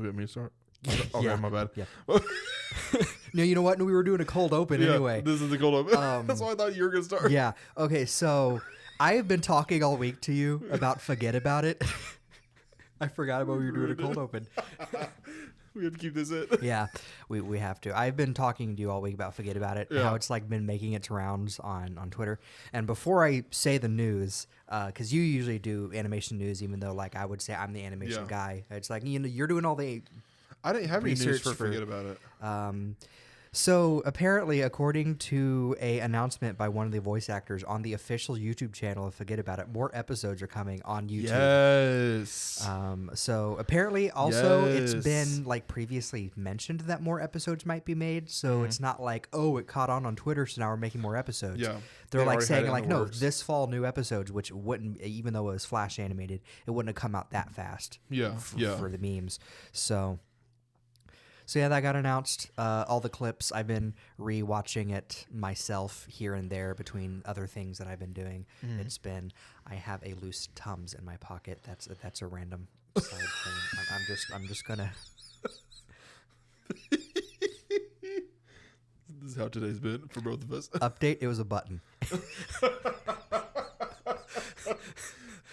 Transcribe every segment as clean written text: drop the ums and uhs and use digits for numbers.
Oh, you want me to start? Okay, Yeah. my bad. Yeah. No, you know what? We were doing a cold open anyway. This is the cold open. That's why I thought you were going to start. Yeah. Okay, so I have been talking all week to you about Forget About It. I forgot about we were doing a cold open. We have to keep this in. Yeah, we have to. I've been talking to you all week about Forget About It, Yeah. how it's like been making its rounds on Twitter. And before I say the news, because you usually do animation news, even though like I would say I'm the animation Yeah. guy. It's like, you know, you're doing all the I didn't have any news research for for- Forget About It. So apparently, according to a announcement by one of the voice actors on the official YouTube channel of Forget About It, more episodes are coming on YouTube. Yes. So apparently, also it's Yes. been like previously mentioned that more episodes might be made. So it's not like, oh, it caught on Twitter, so now we're making more episodes. Yeah. They're They like already had saying it in like, the no, works. this fall new episodes, which wouldn't, even though it was Flash animated, it wouldn't have come out that fast. Yeah, yeah. For the memes. So yeah, that got announced. All the clips, I've been re-watching it myself here and there between other things that I've been doing. It's been, I have a loose Tums in my pocket. That's a random side thing. I'm just gonna. This is how today's been for both of us. Update, it was a button.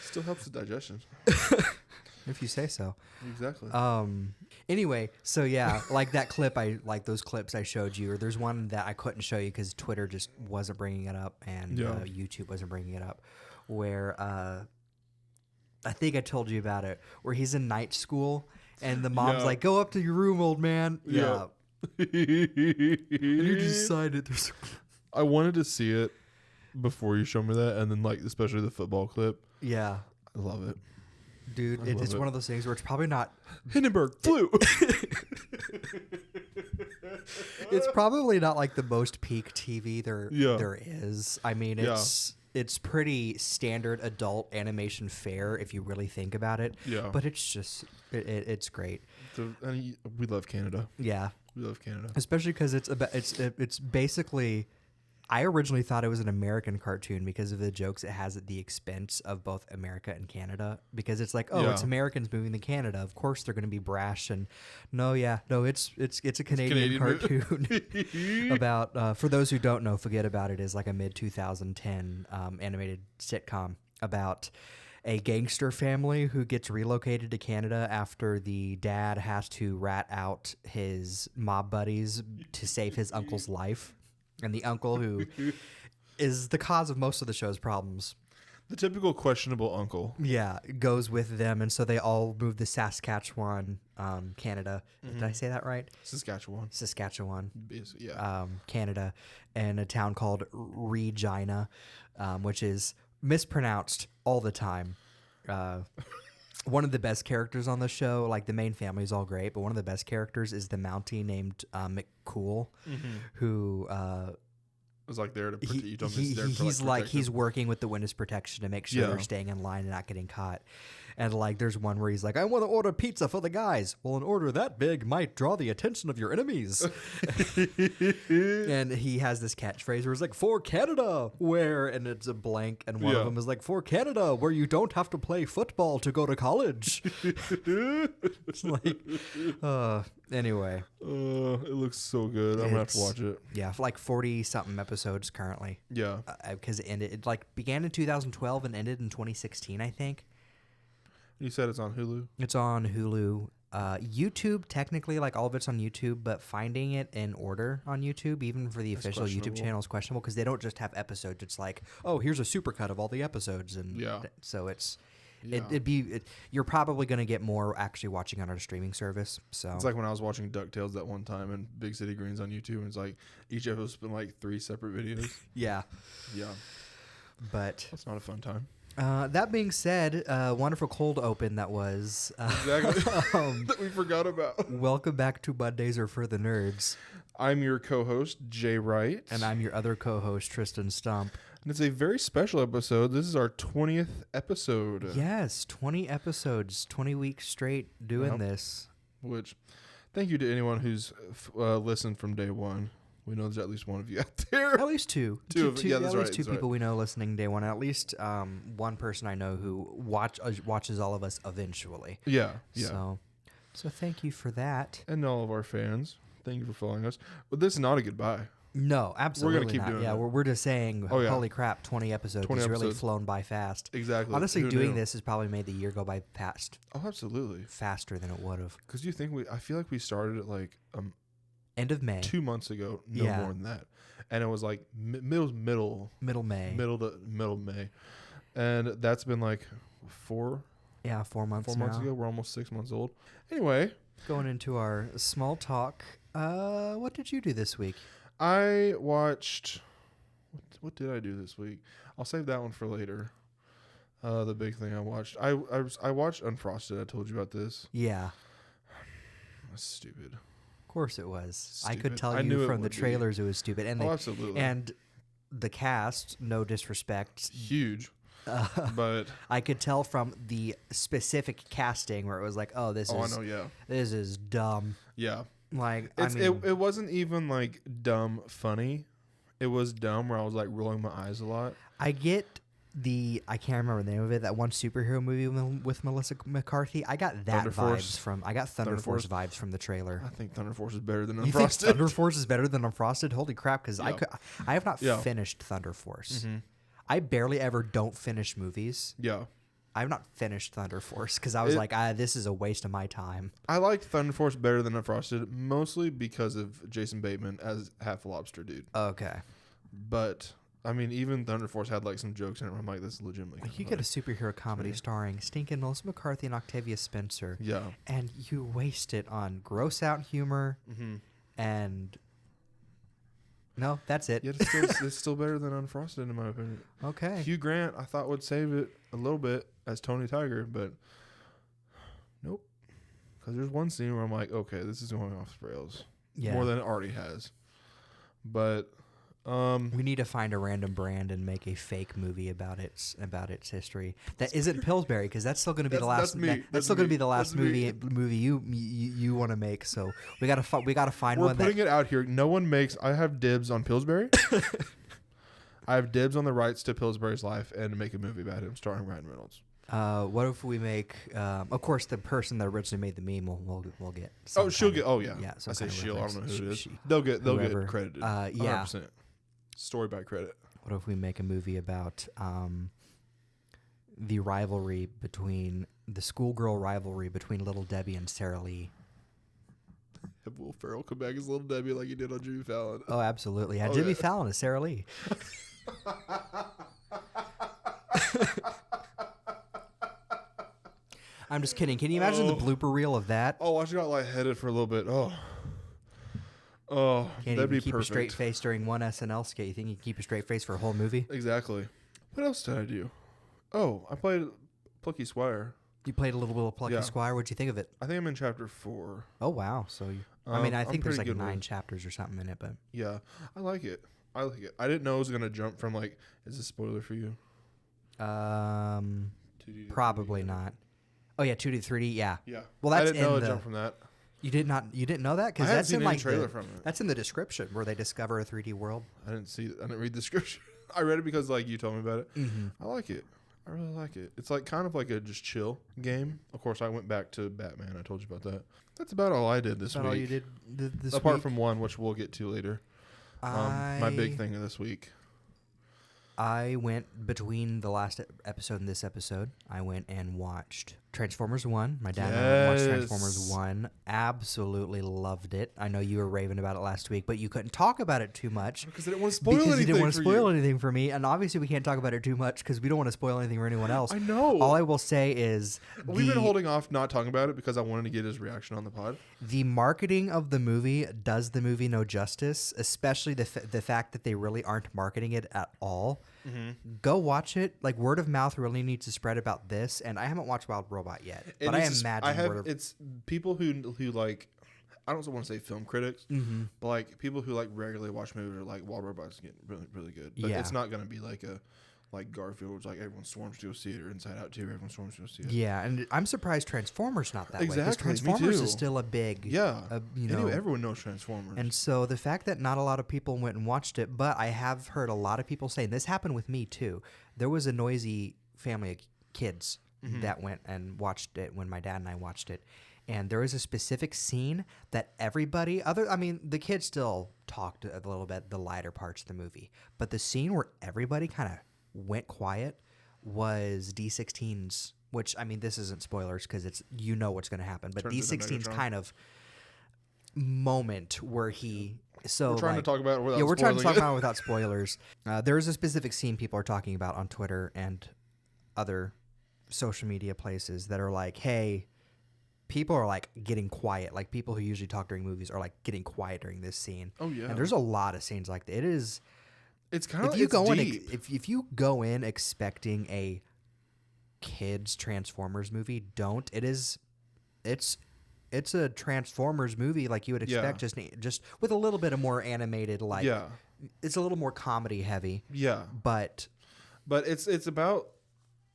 Still helps with digestion. If you say so. Exactly. Anyway, so yeah, like that clip, like those clips I showed you, or there's one that I couldn't show you because Twitter just wasn't bringing it up and Yeah. YouTube wasn't bringing it up, where I think I told you about it, where he's in night school and the mom's Yeah. like, "Go up to your room, old man." Yeah. And you decided there's. I wanted to see it before you showed me that, and then like especially the football clip. Yeah, I love it. dude, I love it's it. one of those things where it's probably not. Hindenburg flew. It's probably not like the most peak TV there is. I mean, Yeah. it's pretty standard adult animation fare if you really think about it. Yeah. But it's just it's great. We love Canada. Yeah, We love Canada. especially because it's basically. I originally thought it was an American cartoon because of the jokes it has at the expense of both America and Canada. Because it's like, oh, Yeah. it's Americans moving to Canada. Of course they're going to be brash and no, it's a Canadian Canadian cartoon about. For those who don't know, Forget About It is like a mid 2010 animated sitcom about a gangster family who gets relocated to Canada after the dad has to rat out his mob buddies to save his uncle's life. And the uncle who is the cause of most of the show's problems. The typical questionable uncle. Yeah, goes with them. And so they all move to Saskatchewan, Canada. Did I say that right? Saskatchewan. Saskatchewan, Yeah. Canada, and a town called Regina, which is mispronounced all the time. One of the best characters on the show, like the main family is all great, but one of the best characters is the Mountie named McCool, who I was like there to protect you. Told me he's there for, he's like he's working with the witness protection to make sure Yeah. they're staying in line and not getting caught. And like there's one where he's like, I want to order pizza for the guys. Well, an order that big might draw the attention of your enemies. And he has this catchphrase where it's like, for Canada, where, and it's a blank, and one of Yeah. them is like, for Canada, where you don't have to play football to go to college. It's like, anyway. It looks so good. I'm gonna have to watch it. Yeah, for like 40 something episodes currently. Yeah. Because it like began in 2012 and ended in 2016, I think. You said it's on Hulu. It's on Hulu. YouTube, technically, like all of it's on YouTube, but finding it in order on YouTube, even for the official YouTube questionable. channel, is questionable because they don't just have episodes. It's like, oh, here's a supercut of all the episodes, and Yeah. so it's Yeah. you're probably going to get more actually watching on our streaming service. So It's like when I was watching DuckTales that one time and Big City Greens on YouTube, and it's like each episode's been like 3 separate videos. yeah, Yeah. but That's not a fun time. that being said, wonderful cold open that was. Exactly. That we forgot about. Welcome back to Mondays Are for the Nerds. I'm your co-host, Jay Wright. And I'm your other co-host, Tristan Stump. And it's a very special episode. This is our 20th episode. Yes, 20 episodes, 20 weeks straight doing Yep. this. Which, thank you to anyone who's listened from day one. We know there's at least one of you out there. At least two. Two of- yeah, that's at right, least two that's people we know listening day one. At least one person I know who watches all of us eventually. Yeah. Yeah. So So thank you for that. And all of our fans, thank you for following us. But this is not a goodbye. No, absolutely keep not. doing Yeah, it. we're just saying, Oh, yeah. holy crap, 20 episodes 20 has really episodes. flown by fast. Exactly. Honestly, Who doing knew? this has probably made the year go by Oh, absolutely. faster than it would have. Because you think I feel like we started it like End of May. 2 months ago, no Yeah. more than that, and it was like middle Middle May. middle of May, and that's been like 4 Yeah, 4 months now. ago. We're almost 6 months old. Anyway, Going into our small talk, what did you do this week? I watched. What did I do this week? I'll save that one for later. The big thing I watched. I watched Unfrosted. I told you about this. Yeah, That's stupid. of course it was. I could Stupid. tell I knew you it from the would be. trailers it was stupid. And Oh, they, absolutely. and the cast, no disrespect, Huge. But I could tell from the specific casting where it was like, oh, this I is know. Yeah. this is dumb. Yeah. Like, It's I mean, it wasn't even like dumb funny. It was dumb where I was like rolling my eyes a lot. I get I can't remember the name of it, that one superhero movie with Melissa McCarthy. I got that Thunder Force. I got Thunder Thunder Force Force. vibes from the trailer. I think Thunder Force is better than You think Unfrosted. Thunder Force is better than Unfrosted? Holy crap! Because Yeah. I have not Yeah. finished Thunder Force. Mhm. I barely ever don't finish movies. Yeah. I have not finished Thunder Force because I was like, this is a waste of my time. I liked Thunder Force better than Unfrosted, mostly because of Jason Bateman as Half Lobster Dude. Okay, But I mean, even Thunder Force had like some jokes in it. Where I'm like, this is legitimately. like you get a superhero comedy starring stinking Melissa McCarthy and Octavia Spencer, Yeah. and you waste it on gross out humor Mm-hmm. and. No, that's it. Yet it's still better than Unfrosted in my opinion. Okay. Hugh Grant, I thought would save it a little bit as Tony Tiger, but nope. Because there's one scene where I'm like, okay, this is going off the rails Yeah. more than it already has. But We need to find a random brand and make a fake movie about its history that isn't Pillsbury, because that's still going to be the That's last. me. That's That's still going to me. be the last That's me. movie you want to make. So we gotta find we're one putting it out here. No one makes. I have dibs on Pillsbury. I have dibs on the rights to Pillsbury's life and to make a movie about him starring Ryan Reynolds. What if we make? Of course, the person that originally made the meme will get. some Oh, she'll kind get. of- Oh yeah. yeah. I some say kind of she'll. I reference. don't know who it is. She- They'll get whoever. credited. Yeah. 100%. Story by credit. What if we make a movie about the schoolgirl rivalry between Little Debbie and Sarah Lee? Have Will Ferrell come back as Little Debbie like he did on Jimmy Fallon. Oh, absolutely. Yeah, Oh, Jimmy yeah. Fallon is Sarah Lee. I'm just kidding. Can you imagine the blooper reel of that? Oh, I just got lightheaded for a little bit. Oh, Can't that'd even be keep perfect. a straight face during one SNL skit. You think you can keep a straight face for a whole movie? Exactly. What else did I do? Oh, I played Plucky Squire. You played a little bit of Plucky Yeah. Squire. What'd you think of it? I think I'm in chapter 4. Oh, wow. So, I I'm think there's like pretty good 9 with- chapters or something in it, but Yeah, I like it. I didn't know it was gonna jump from like. Is this a spoiler for you? 2D to probably 3D. not. Oh, yeah, 2D, 3D, yeah. Yeah. Well, I that's didn't know in it the- jumped from that. You didn't know that? I Because haven't that's seen in any like trailer from it. that's in the description where they discover a 3D world. I didn't read the description. I read it because like you told me about it. Mm-hmm. I like it. I really like it. It's like kind of like a just chill game. Of course, I went back to Batman. I told you about that. That's about all I did this That's week. all you did this Apart week? from one, which we'll get to later. My big thing of this week. I went between the last episode and this episode. I went and watched Transformers 1. My dad and I watched Transformers Yes. 1. Absolutely loved it. I know you were raving about it last week, but you couldn't talk about it too much. Because I didn't want to spoil Because anything you didn't want to for spoil you. anything for me. And obviously, we can't talk about it too much because we don't want to spoil anything for anyone else. I know. All I will say is We've been holding off not talking about it because I wanted to get his reaction on the pod. the marketing of the movie does the movie no justice, especially the fact that they really aren't marketing it at all. Go watch it. Like, word of mouth really needs to spread about this. And I haven't watched Wild Robot yet, but I imagine it's people who like. I don't want to say film critics, but like people who like regularly watch movies are like Wild Robot's getting really really good. But Yeah. it's not going to be like Garfield, where it's like everyone swarms to go see it, or Inside Out 2, everyone swarms to go see it. Yeah, and I'm surprised Transformers not that way. 'Cause Exactly, me Transformers too. is still a big, Yeah, you know. everyone knows Transformers. And so the fact that not a lot of people went and watched it, but I have heard a lot of people saying this happened with me too. There was a noisy family of kids that went and watched it when my dad and I watched it. And there was a specific scene that everybody the kids still talked a little bit, the lighter parts of the movie, but the scene where everybody kind of went quiet was D16's, which, I mean, this isn't spoilers because it's, what's going to happen, but Turns into D16's Megatron. kind of moment where We're trying to talk about it without we're trying to talk spoiling it. about it without spoilers. There is a specific scene people are talking about on Twitter and other social media places that are like, hey, people are like getting quiet. Like people who usually talk during movies are like getting quiet during this scene. Oh yeah. And there's a lot of scenes like that. It is. It's kind of deep. If you go in expecting a kids Transformers movie, don't. It's a Transformers movie like you would expect, just with a little bit of more animated, like it's a little more comedy heavy. Yeah. But it's about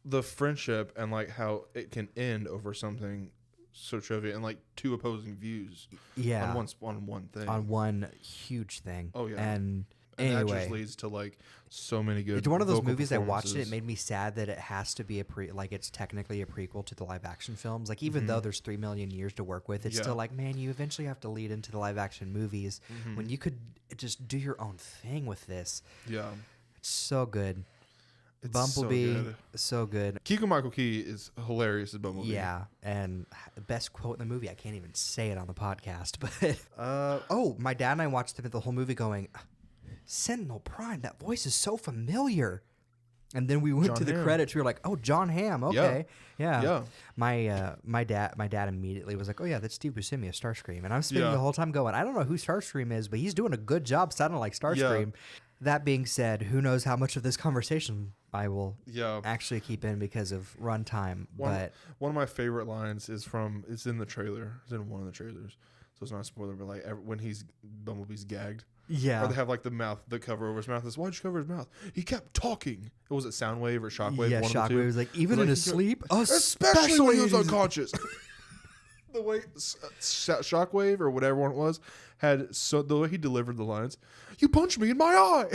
the friendship and like how it can end over something so trivial and like two opposing views. Yeah. On one thing. On one huge thing. Oh yeah. And that anyway, just leads to like so many good. it's one of those vocal movies I watched it. It performances. made me sad that it has to be it's technically a prequel to the live action films. Like even though there's 3 million years to work with, it's still like, man, you eventually have to lead into the live action movies when you could just do your own thing with this. Yeah. It's so good. It's Bumblebee, so good. Keegan-Michael Key is hilarious as Bumblebee. Yeah, and the best quote in the movie. I can't even say it on the podcast, but my dad and I watched the whole movie going, Sentinel Prime, that voice is so familiar. And then we went John to the Hamm. credits. We were like, "Oh, John Hamm. Okay, yeah." Yeah. My dad immediately was like, "Oh yeah, that's Steve Buscemi of Starscream." And I'm spending Yeah. the whole time going, "I don't know who Starscream is, but he's doing a good job sounding like Starscream." That being said, who knows how much of this conversation I will actually keep in because of runtime. One of my favorite lines is it's in the trailer. It's in one of the trailers, so it's not a spoiler. But like when Bumblebee's gagged. Yeah. Or they have like the cover over his mouth. Why'd you cover his mouth? He kept talking. Was it Soundwave or Shockwave? Yeah, one of the Shockwave two. was like, even in his sleep? Especially when he was unconscious. The way Shockwave or whatever one it was the way he delivered the lines, you punched me in my eye.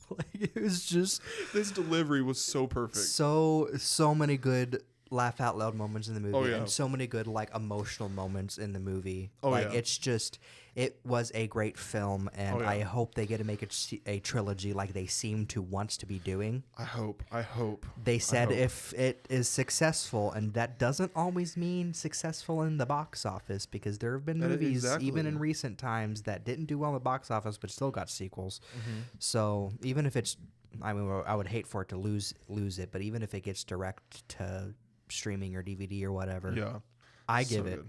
Like, it was just This delivery was so perfect. so many good laugh out loud moments in the movie. Oh, yeah. And so many good like emotional moments in the movie. Oh, like yeah. it's just, it was a great film, and Oh, yeah. I hope they get to make a trilogy like they seem to want to be doing. I hope. They said hope. if it is successful, and that doesn't always mean successful in the box office, because there have been movies even in recent times that didn't do well in the box office but still got sequels. So even if it's, I mean, I would hate for it to lose it, but even if it gets direct to streaming or DVD or whatever, I give it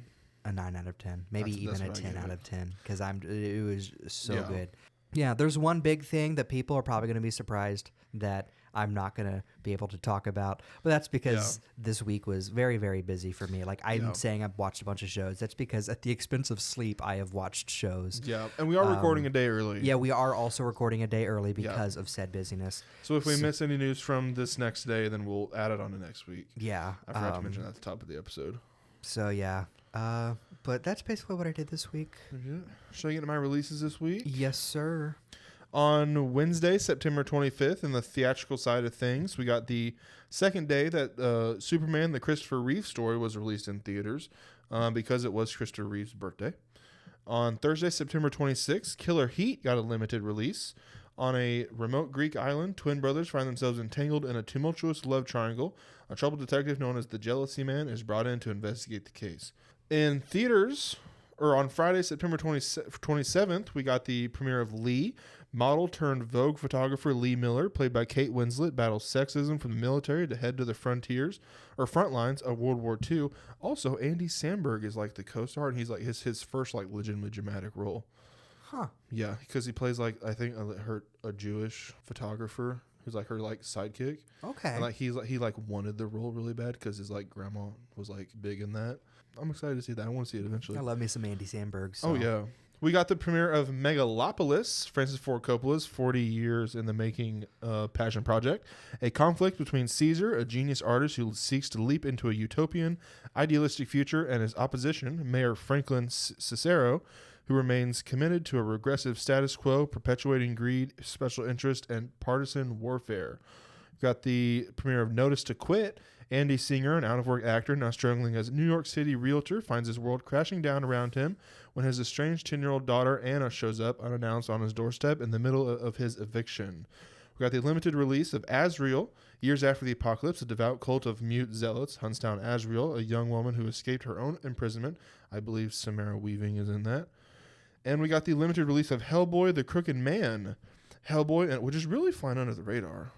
a 9 out of 10, maybe even a 10 out of 10, because it was so good. Yeah, there's one big thing that people are probably going to be surprised that I'm not going to be able to talk about, but that's because this week was very, very busy for me. Like I'm saying I've watched a bunch of shows. That's because at the expense of sleep, I have watched shows. Yeah, and we are recording a day early. Yeah, we are also recording a day early because of said busyness. So if we miss any news from this next day, then we'll add it on to next week. Yeah. I forgot to mention that at the top of the episode. So yeah. But that's basically what I did this week. Should I get into my releases this week? Yes, sir. On Wednesday, September 25th, in the theatrical side of things, we got the second day that Superman, the Christopher Reeve story, was released in theaters because it was Christopher Reeve's birthday. On Thursday, September 26th, Killer Heat got a limited release. On a remote Greek island, twin brothers find themselves entangled in a tumultuous love triangle. A troubled detective known as the Jealousy Man is brought in to investigate the case. In theaters, or on Friday, September 27th, we got the premiere of Lee. Model turned Vogue photographer Lee Miller, played by Kate Winslet, battles sexism from the military to head to the front lines of World War II. Also, Andy Samberg is like the co-star, and he's like his first like legitimately dramatic role. Huh. Yeah, because he plays like I think a Jewish photographer who's like her like sidekick. Okay. And like he wanted the role really bad because his like grandma was like big in that. I'm excited to see that. I want to see it eventually. I love me some Andy Samberg. So. Oh yeah. We got the premiere of Megalopolis, Francis Ford Coppola's 40 years in the making passion project. A conflict between Caesar, a genius artist who seeks to leap into a utopian, idealistic future, and his opposition, Mayor Franklin Cicero, who remains committed to a regressive status quo, perpetuating greed, special interest, and partisan warfare. We got the premiere of Notice to Quit, Andy Singer, an out-of-work actor now struggling as a New York City realtor, finds his world crashing down around him when his estranged 10-year-old daughter Anna shows up unannounced on his doorstep in the middle of his eviction. We got the limited release of Azrael. Years after the apocalypse, a devout cult of mute zealots hunts down Azrael, a young woman who escaped her own imprisonment. I believe Samara Weaving is in that. And we got the limited release of Hellboy, the Crooked Man. Hellboy, which is really flying under the radar.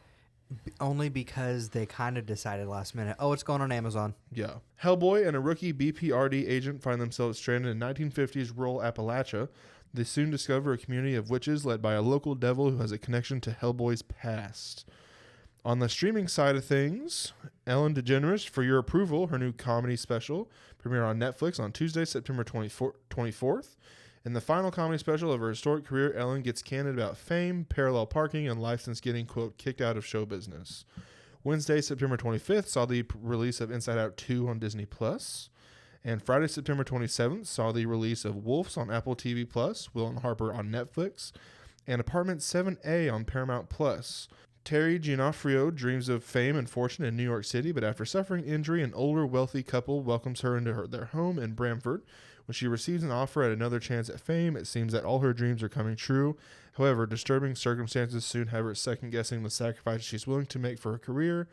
Only because they kind of decided last minute, oh, it's going on Amazon. Yeah. Hellboy and a rookie BPRD agent find themselves stranded in 1950s rural Appalachia. They soon discover a community of witches led by a local devil who has a connection to Hellboy's past. On the streaming side of things, Ellen DeGeneres, For Your Approval, her new comedy special, premiere on Netflix on Tuesday, September 24th. In the final comedy special of her historic career, Ellen gets candid about fame, parallel parking, and life since getting, quote, kicked out of show business. Wednesday, September 25th, saw the release of Inside Out 2 on Disney+. And Friday, September 27th, saw the release of Wolves on Apple TV+, Will and Harper on Netflix, and Apartment 7A on Paramount+. Terry Giannoffrio dreams of fame and fortune in New York City, but after suffering injury, an older, wealthy couple welcomes her into their home in Bramford. When she receives an offer at another chance at fame, it seems that all her dreams are coming true. However, disturbing circumstances soon have her second-guessing the sacrifices she's willing to make for her career,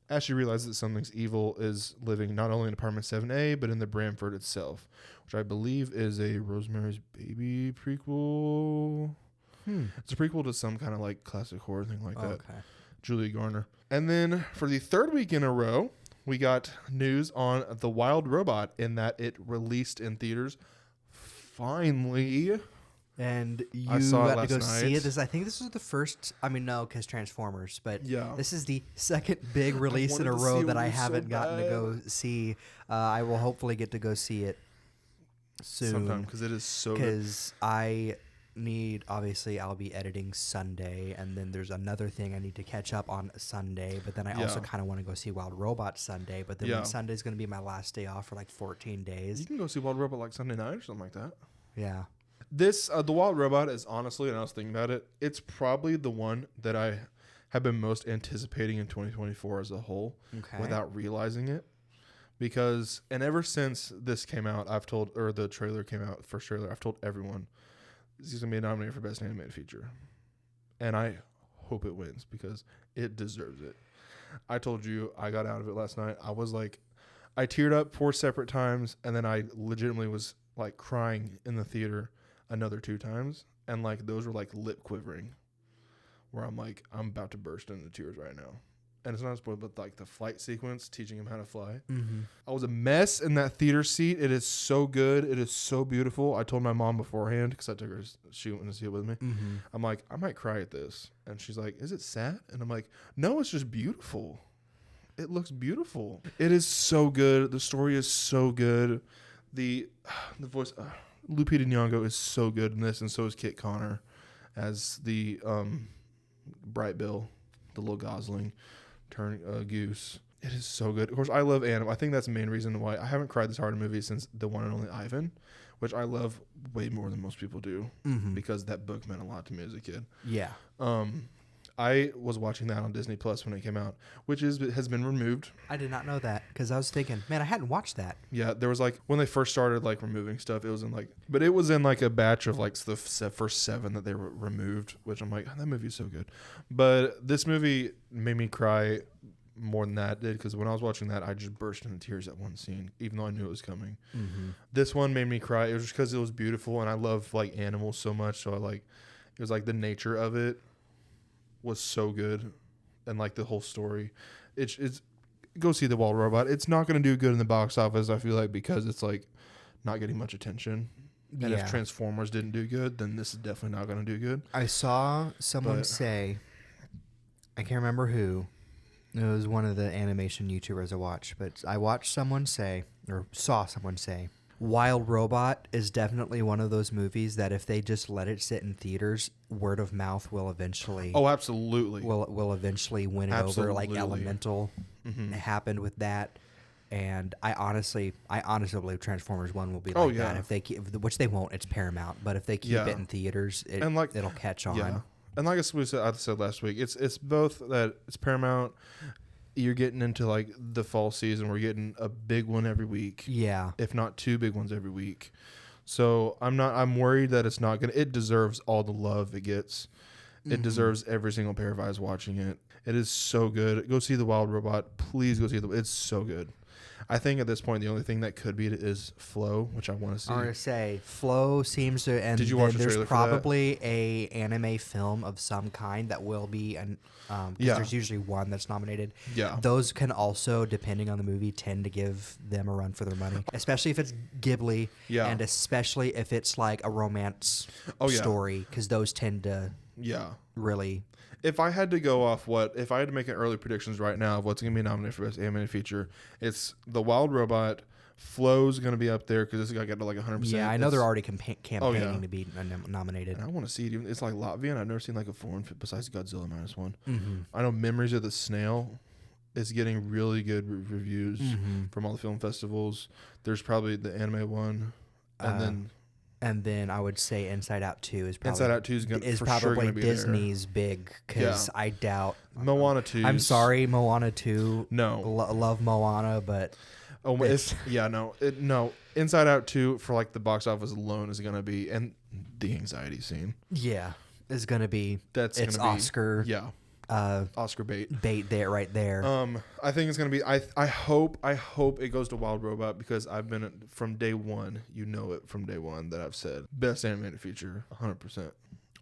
as she realizes that something's evil is living not only in Apartment 7A, but in the Bramford itself, which I believe is a Rosemary's Baby prequel. It's a prequel to some kind of like classic horror thing like that. Okay. Julia Garner. And then for the third week in a row, we got news on The Wild Robot in that it released in theaters finally. And you I saw it got to go last see night. it. I think this was the first. I mean, no, because Transformers, but Yeah. this is the second big release in wanted a to see row it that I so haven't gotten to bad. go see. I will hopefully get to go see it Sometime soon because it is so good. because obviously I'll be editing Sunday, and then there's another thing I need to catch up on Sunday, but then I also Yeah. kind of want to go see Wild Robot Sunday, but then Yeah. Sunday's going to be my last day off for like 14 days. You can go see Wild Robot like Sunday night or something like that. Yeah. This The Wild Robot is honestly, and I was thinking about it, it's probably the one that I have been most anticipating in 2024 as a whole, Okay. without realizing it. Because, and ever since this came out, the trailer came out, first trailer, I've told everyone this is going to be nominated for Best Animated Feature. And I hope it wins because it deserves it. I told you I got out of it last night. I was like, I teared up 4 separate times, and then I legitimately was like crying in the theater another 2 times. And like those were like lip quivering where I'm like, I'm about to burst into tears right now. And it's not a spoiler, but like the flight sequence, teaching him how to fly. Mm-hmm. I was a mess in that theater seat. It is so good. It is so beautiful. I told my mom beforehand because I took her. She went to see it with me. Mm-hmm. I'm like, I might cry at this, and she's like, "Is it sad?" And I'm like, "No, it's just beautiful. It looks beautiful. It is so good. The story is so good. The voice, Lupita Nyong'o is so good in this, and so is Kit Connor as the Bright Bill, the little Gosling. Goose. It is so good. Of course, I love Animal. I think that's the main reason why I haven't cried this hard in a movie since The One and Only Ivan, which I love way more than most people do because that book meant a lot to me as a kid. Yeah. I was watching that on Disney Plus when it came out, which has been removed. I did not know that because I was thinking, man, I hadn't watched that. Yeah, there was like when they first started like removing stuff, it was in like a batch of like the first 7 that they removed, which I'm like, that movie's so good. But this movie made me cry more than that did because when I was watching that, I just burst into tears at one scene, even though I knew it was coming. Mm-hmm. This one made me cry. It was just because it was beautiful and I love like animals so much, so it was like the nature of it was so good, and like the whole story, it's go see The Wild Robot. It's not going to do good in the box office, I feel like, because it's like not getting much attention. And if Transformers didn't do good, then this is definitely not going to do good. I saw someone say, I can't remember who. It was one of the animation YouTubers I watched, but I watched someone say, or saw someone say, Wild Robot is definitely one of those movies that if they just let it sit in theaters, word of mouth will eventually. Oh, absolutely. Will eventually win it over. Like Elemental happened with that, and I honestly believe Transformers 1 will be like that if they keep, which they won't. It's Paramount, but if they keep it in theaters, it'll catch on. Yeah. And like I said last week, it's both that it's Paramount. you're getting into like the fall season. We're getting a big one every week. Yeah. If not 2 big ones every week. So I'm worried that it's not going to, it deserves all the love it gets. It deserves every single pair of eyes watching it. It is so good. Go see The Wild Robot. Please go see it's so good. I think at this point, the only thing that could beat it is Flow, which I want to see. I want to say Flow seems to, and Did you watch the there's trailer for that? probably a anime film of some kind that will be, and there's usually one that's nominated. Yeah. Those can also, depending on the movie, tend to give them a run for their money, especially if it's Ghibli, and especially if it's like a romance story, because those tend to really. If I had to go off if I had to make an early predictions right now of what's going to be nominated for Best Animated Feature, it's The Wild Robot. Flow's going to be up there because this guy got to like 100%. Yeah, I know they're already campaigning to be nominated. And I want to see it. It's like Latvian. I've never seen like a foreign besides Godzilla -1. I know Memories of the Snail is getting really good reviews from all the film festivals. There's probably the anime one, and then I would say Inside Out 2 is probably Inside Out 2 is probably sure gonna be Disney's big, because I doubt Moana 2. I'm sorry, Moana 2. No, love Moana, but no. Inside Out 2 for like the box office alone is gonna be, and the anxiety scene. Yeah, is gonna be. It's Oscar. Oscar bait there, right there. I think it's gonna be. I hope it goes to Wild Robot, because I've been from day one. You know it from day one that I've said best animated feature 100%.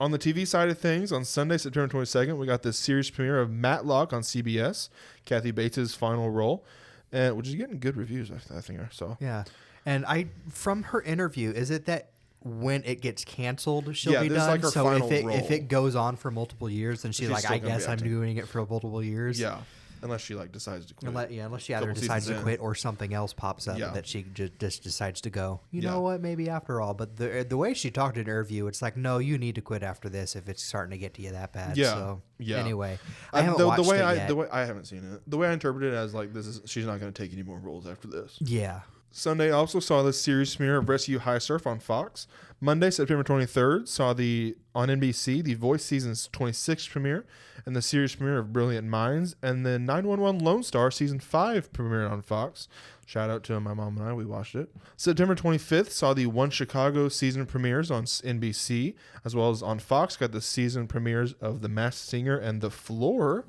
On the TV side of things, on Sunday, September 22nd, we got the series premiere of Matlock on CBS. Kathy Bates' final role, which is getting good reviews. I think I saw. Yeah, and from her interview, is it that when it gets canceled, she'll be done? Like her so final if it goes on for multiple years, then she's like, I guess I'm doing it for multiple years. Yeah, unless she like decides to quit. Unless she either decides to quit or something else pops up that she just decides to go. You know what? Maybe after all. But the way she talked in her interview, it's like, no, you need to quit after this if it's starting to get to you that bad. Yeah. So yeah. Anyway, I haven't watched it yet. The way I haven't seen it. The way I interpret it as like she's not going to take any more roles after this. Yeah. Sunday, I also saw the series premiere of Rescue High Surf on Fox. Monday, September 23rd, saw on NBC the Voice Season's 26th premiere and the series premiere of Brilliant Minds, and then 911 Lone Star Season 5 premiered on Fox. Shout out to my mom and I, we watched it. September 25th, saw the One Chicago season premieres on NBC, as well as on Fox, got the season premieres of The Masked Singer and The Floor.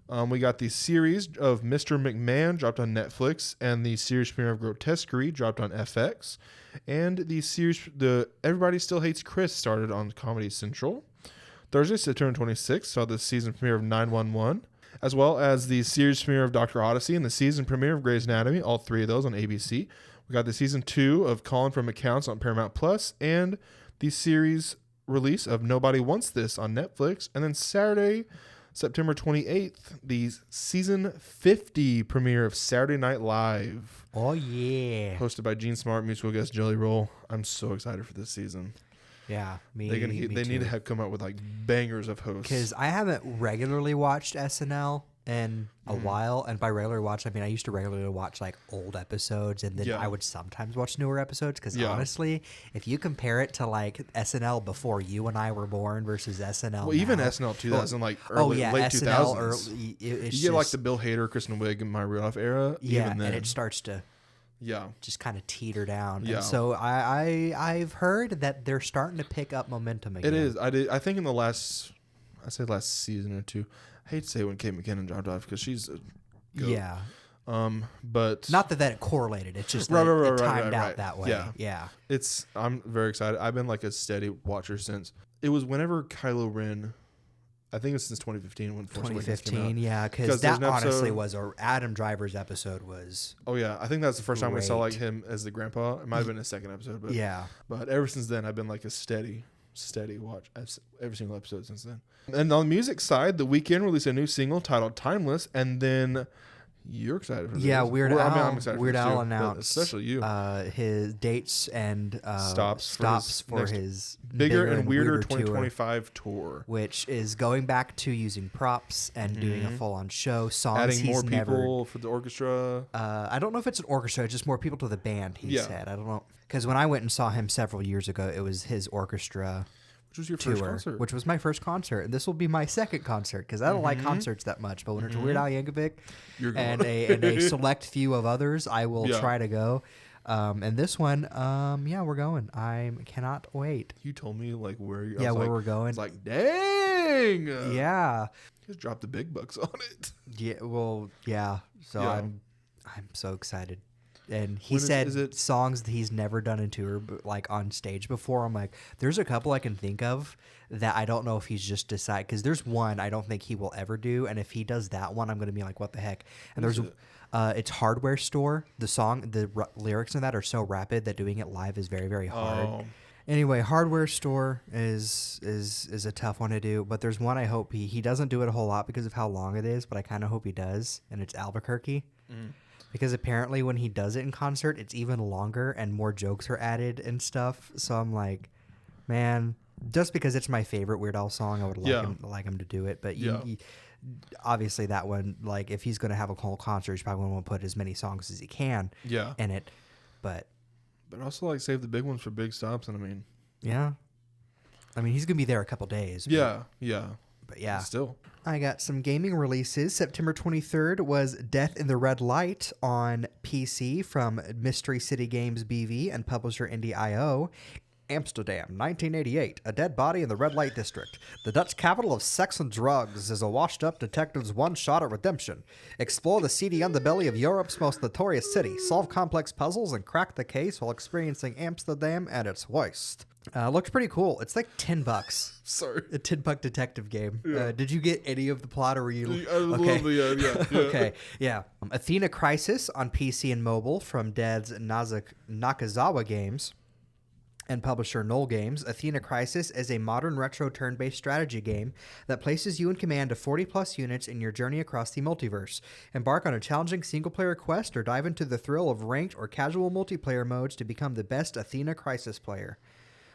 We got the series of Mr. McMahon dropped on Netflix, and the series premiere of Grotesquerie dropped on FX, and the Everybody Still Hates Chris started on Comedy Central. Thursday, September 26th, saw the season premiere of 911, as well as the series premiere of Dr. Odyssey and the season premiere of Grey's Anatomy, all 3 of those on ABC. We got the season 2 of Calling from Accounts on Paramount Plus, and the series release of Nobody Wants This on Netflix. And then Saturday, September 28th, the season 50 premiere of Saturday Night Live. Oh, yeah. Hosted by Gene Smart, musical guest Jelly Roll. I'm so excited for this season. Yeah, me They too. need to come out with like bangers of hosts. Because I haven't regularly watched SNL in a while, and by regularly watch, I mean I used to regularly watch like old episodes, and then I would sometimes watch newer episodes. Because honestly, if you compare it to like SNL before you and I were born versus SNL, even SNL 2000, late SNL 2000s, you get like the Bill Hader, Kristen Wiig, and Maya Rudolph era. Yeah, even then. and it starts to. Yeah, just kind of teeter down. Yeah. And so I've heard that they're starting to pick up momentum again. It is. I think in the last season or 2. I hate to say when Kate McKinnon dropped off because she's a goat. Yeah. But not that it correlated. It's just that it timed out that way. Yeah. I'm very excited. I've been like a steady watcher since it was whenever Kylo Ren. I think it's since 2015 when Force Awakens came out. Yeah, because that honestly was Adam Driver's episode was. Oh yeah, I think that's the first time we saw like him as the grandpa. It might have been his second episode, but But ever since then, I've been like a steady watch every single episode since then. And on the music side, The Weeknd released a new single titled "Timeless," and then you're excited for this. Yeah, Weird Al. I'm excited Weird for this Al too, announced, especially you, his dates and stops for his bigger and weirder 2025 tour, which is going back to using props and doing a full-on show. Songs adding more people for the orchestra. I don't know if it's an orchestra, just more people to the band. He said, I don't know, because when I went and saw him several years ago, it was his orchestra. which was your first tour, concert. which was my first concert, and this will be my second concert because I don't like concerts that much. But when it's Weird Al Yankovic and a select few of others, I will try to go. And this one, we're going. I cannot wait. You told me like where we're going. It's like, dang. Yeah. Just dropped the big bucks on it. Yeah. Well, yeah. So I'm so excited. And he said songs that he's never done in tour, but like on stage before. I'm like, there's a couple I can think of that I don't know if he's just decided. Because there's one I don't think he will ever do. And if he does that one, I'm going to be like, what the heck? And it's Hardware Store. The lyrics in that are so rapid that doing it live is very, very hard. Oh. Anyway, Hardware Store is a tough one to do. But there's one I hope he doesn't do it a whole lot because of how long it is. But I kind of hope he does. And it's Albuquerque. Because apparently when he does it in concert, it's even longer and more jokes are added and stuff. So I'm like, man, just because it's my favorite Weird Al song, I would like him to do it. But obviously that one, like if he's going to have a whole concert, he's probably going to put as many songs as he can in it. But also like save the big ones for big stops. And he's going to be there a couple days. But yeah. Still. I got some gaming releases. September 23rd was Death in the Red Light on PC from Mystery City Games BV and publisher Indie.io. Amsterdam, 1988. A dead body in the red light district. The Dutch capital of sex and drugs is a washed-up detective's one shot at redemption. Explore the seedy underbelly of Europe's most notorious city. Solve complex puzzles and crack the case while experiencing Amsterdam at its worst. Looks pretty cool. It's like $10. Sorry. A $10 detective game. Yeah. Did you get any of the plot, or were you... Okay. Okay, yeah. Athena Crisis on PC and mobile from devs Nakazawa Games and publisher Knoll Games. Athena Crisis is a modern retro turn-based strategy game that places you in command of 40-plus units in your journey across the multiverse. Embark on a challenging single-player quest or dive into the thrill of ranked or casual multiplayer modes to become the best Athena Crisis player.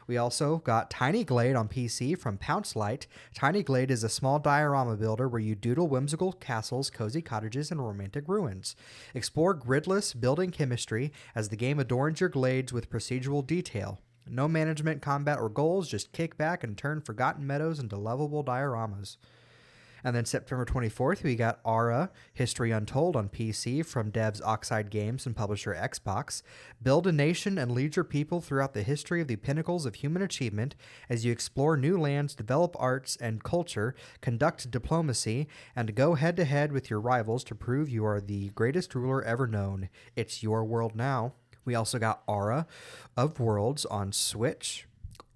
We also got Tiny Glade on PC from Pounce Light. Tiny Glade is a small diorama builder where you doodle whimsical castles, cozy cottages, and romantic ruins. Explore gridless building chemistry as the game adorns your glades with procedural detail. No management, combat, or goals, just kick back and turn forgotten meadows into lovable dioramas. And then September 24th, we got Aura, History Untold on PC from devs Oxide Games and publisher Xbox. Build a nation and lead your people throughout the history of the pinnacles of human achievement as you explore new lands, develop arts and culture, conduct diplomacy, and go head-to-head with your rivals to prove you are the greatest ruler ever known. It's your world now. We also got Aura of Worlds on Switch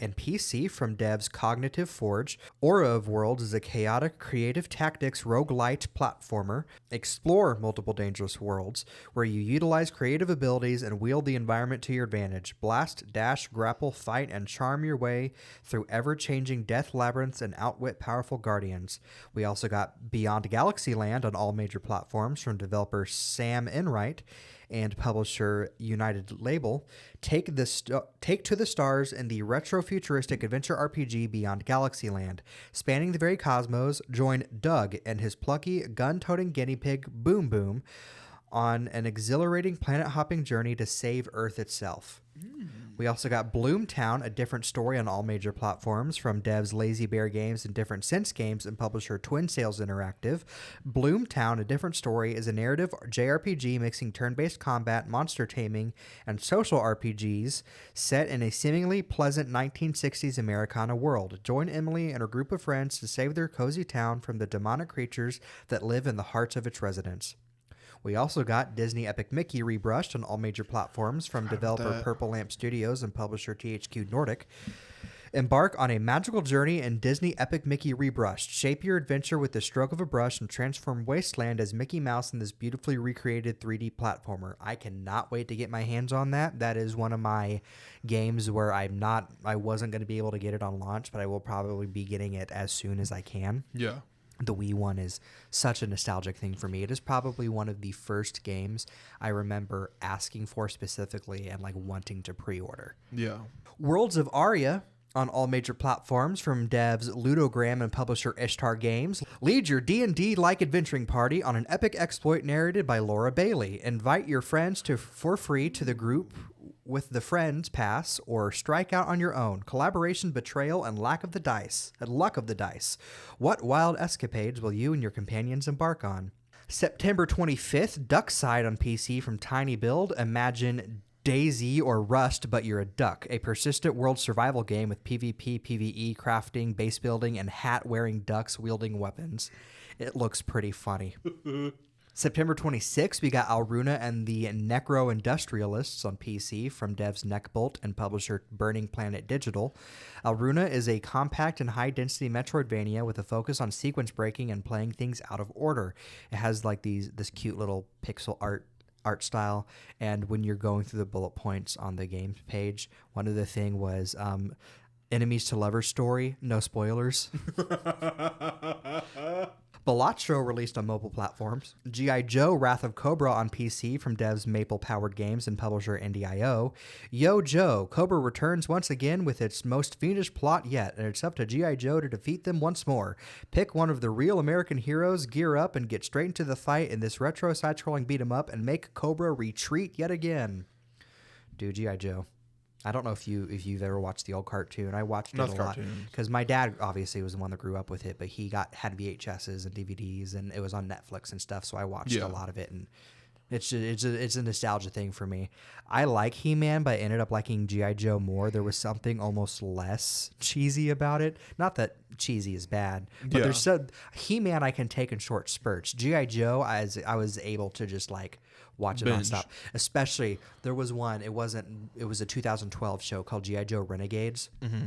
and PC from devs Cognitive Forge. Aura of Worlds is a chaotic creative tactics roguelite platformer. Explore multiple dangerous worlds where you utilize creative abilities and wield the environment to your advantage. Blast, dash, grapple, fight, and charm your way through ever-changing death labyrinths and outwit powerful guardians. We also got Beyond Galaxyland on all major platforms from developer Sam Enright and publisher United Label. Take to the stars in the retro-futuristic adventure RPG Beyond Galaxyland. Spanning the very cosmos, join Doug and his plucky, gun-toting guinea pig Boom Boom on an exhilarating planet-hopping journey to save Earth itself. We also got Bloomtown, a different story on all major platforms from devs Lazy Bear Games and Different Sense Games and publisher Twin Sails Interactive. Bloomtown, a different story, is a narrative JRPG mixing turn-based combat, monster taming, and social RPGs set in a seemingly pleasant 1960s Americana world. Join Emily and her group of friends to save their cozy town from the demonic creatures that live in the hearts of its residents. We also got Disney Epic Mickey rebrushed on all major platforms from developer Purple Lamp Studios and publisher THQ Nordic. Embark on a magical journey in Disney Epic Mickey rebrushed. Shape your adventure with the stroke of a brush and transform Wasteland as Mickey Mouse in this beautifully recreated 3D platformer. I cannot wait to get my hands on that. That is one of my games where I wasn't going to be able to get it on launch, but I will probably be getting it as soon as I can. Yeah. The Wii one is such a nostalgic thing for me. It is probably one of the first games I remember asking for specifically and like wanting to pre-order. Yeah. Worlds of Aria on all major platforms from devs Ludogram and publisher Ishtar Games. Lead your D&D-like adventuring party on an epic exploit narrated by Laura Bailey. Invite your friends for free to the group with the friends pass or strike out on your own. Collaboration, betrayal, and luck of the dice. What wild escapades will you and your companions embark on? September 25th, Duckside on PC from Tiny Build. Imagine Daisy or Rust, but you're a duck. A persistent world survival game with PvP, PvE, crafting, base building, and hat-wearing ducks wielding weapons. It looks pretty funny. September 26th, we got Alruna and the Necro-Industrialists on PC from devs Neckbolt and publisher Burning Planet Digital. Alruna is a compact and high-density Metroidvania with a focus on sequence breaking and playing things out of order. It has like this cute little pixel art style, and when you're going through the bullet points on the game page, one of the thing was enemies to lovers story, no spoilers. Balatro released on mobile platforms. G.I. Joe Wrath of Cobra on PC from devs Maple Powered Games and publisher NDIO. Yo Joe, Cobra returns once again with its most fiendish plot yet, and it's up to G.I. Joe to defeat them once more. Pick one of the real American heroes, gear up, and get straight into the fight in this retro side-scrolling beat-em-up and make Cobra retreat yet again. Dude, G.I. Joe. I don't know if you've ever watched the old cartoon. I watched it a lot because my dad obviously was the one that grew up with it, but he had VHSs and DVDs, and it was on Netflix and stuff. So I watched a lot of it, and it's a nostalgia thing for me. I like He-Man, but I ended up liking G.I. Joe more. There was something almost less cheesy about it. Not that cheesy is bad, but there's He-Man I can take in short spurts. G.I. Joe, I was able to just like watch it nonstop. Especially there was one. It was a 2012 show called G.I. Joe Renegades. Mm-hmm.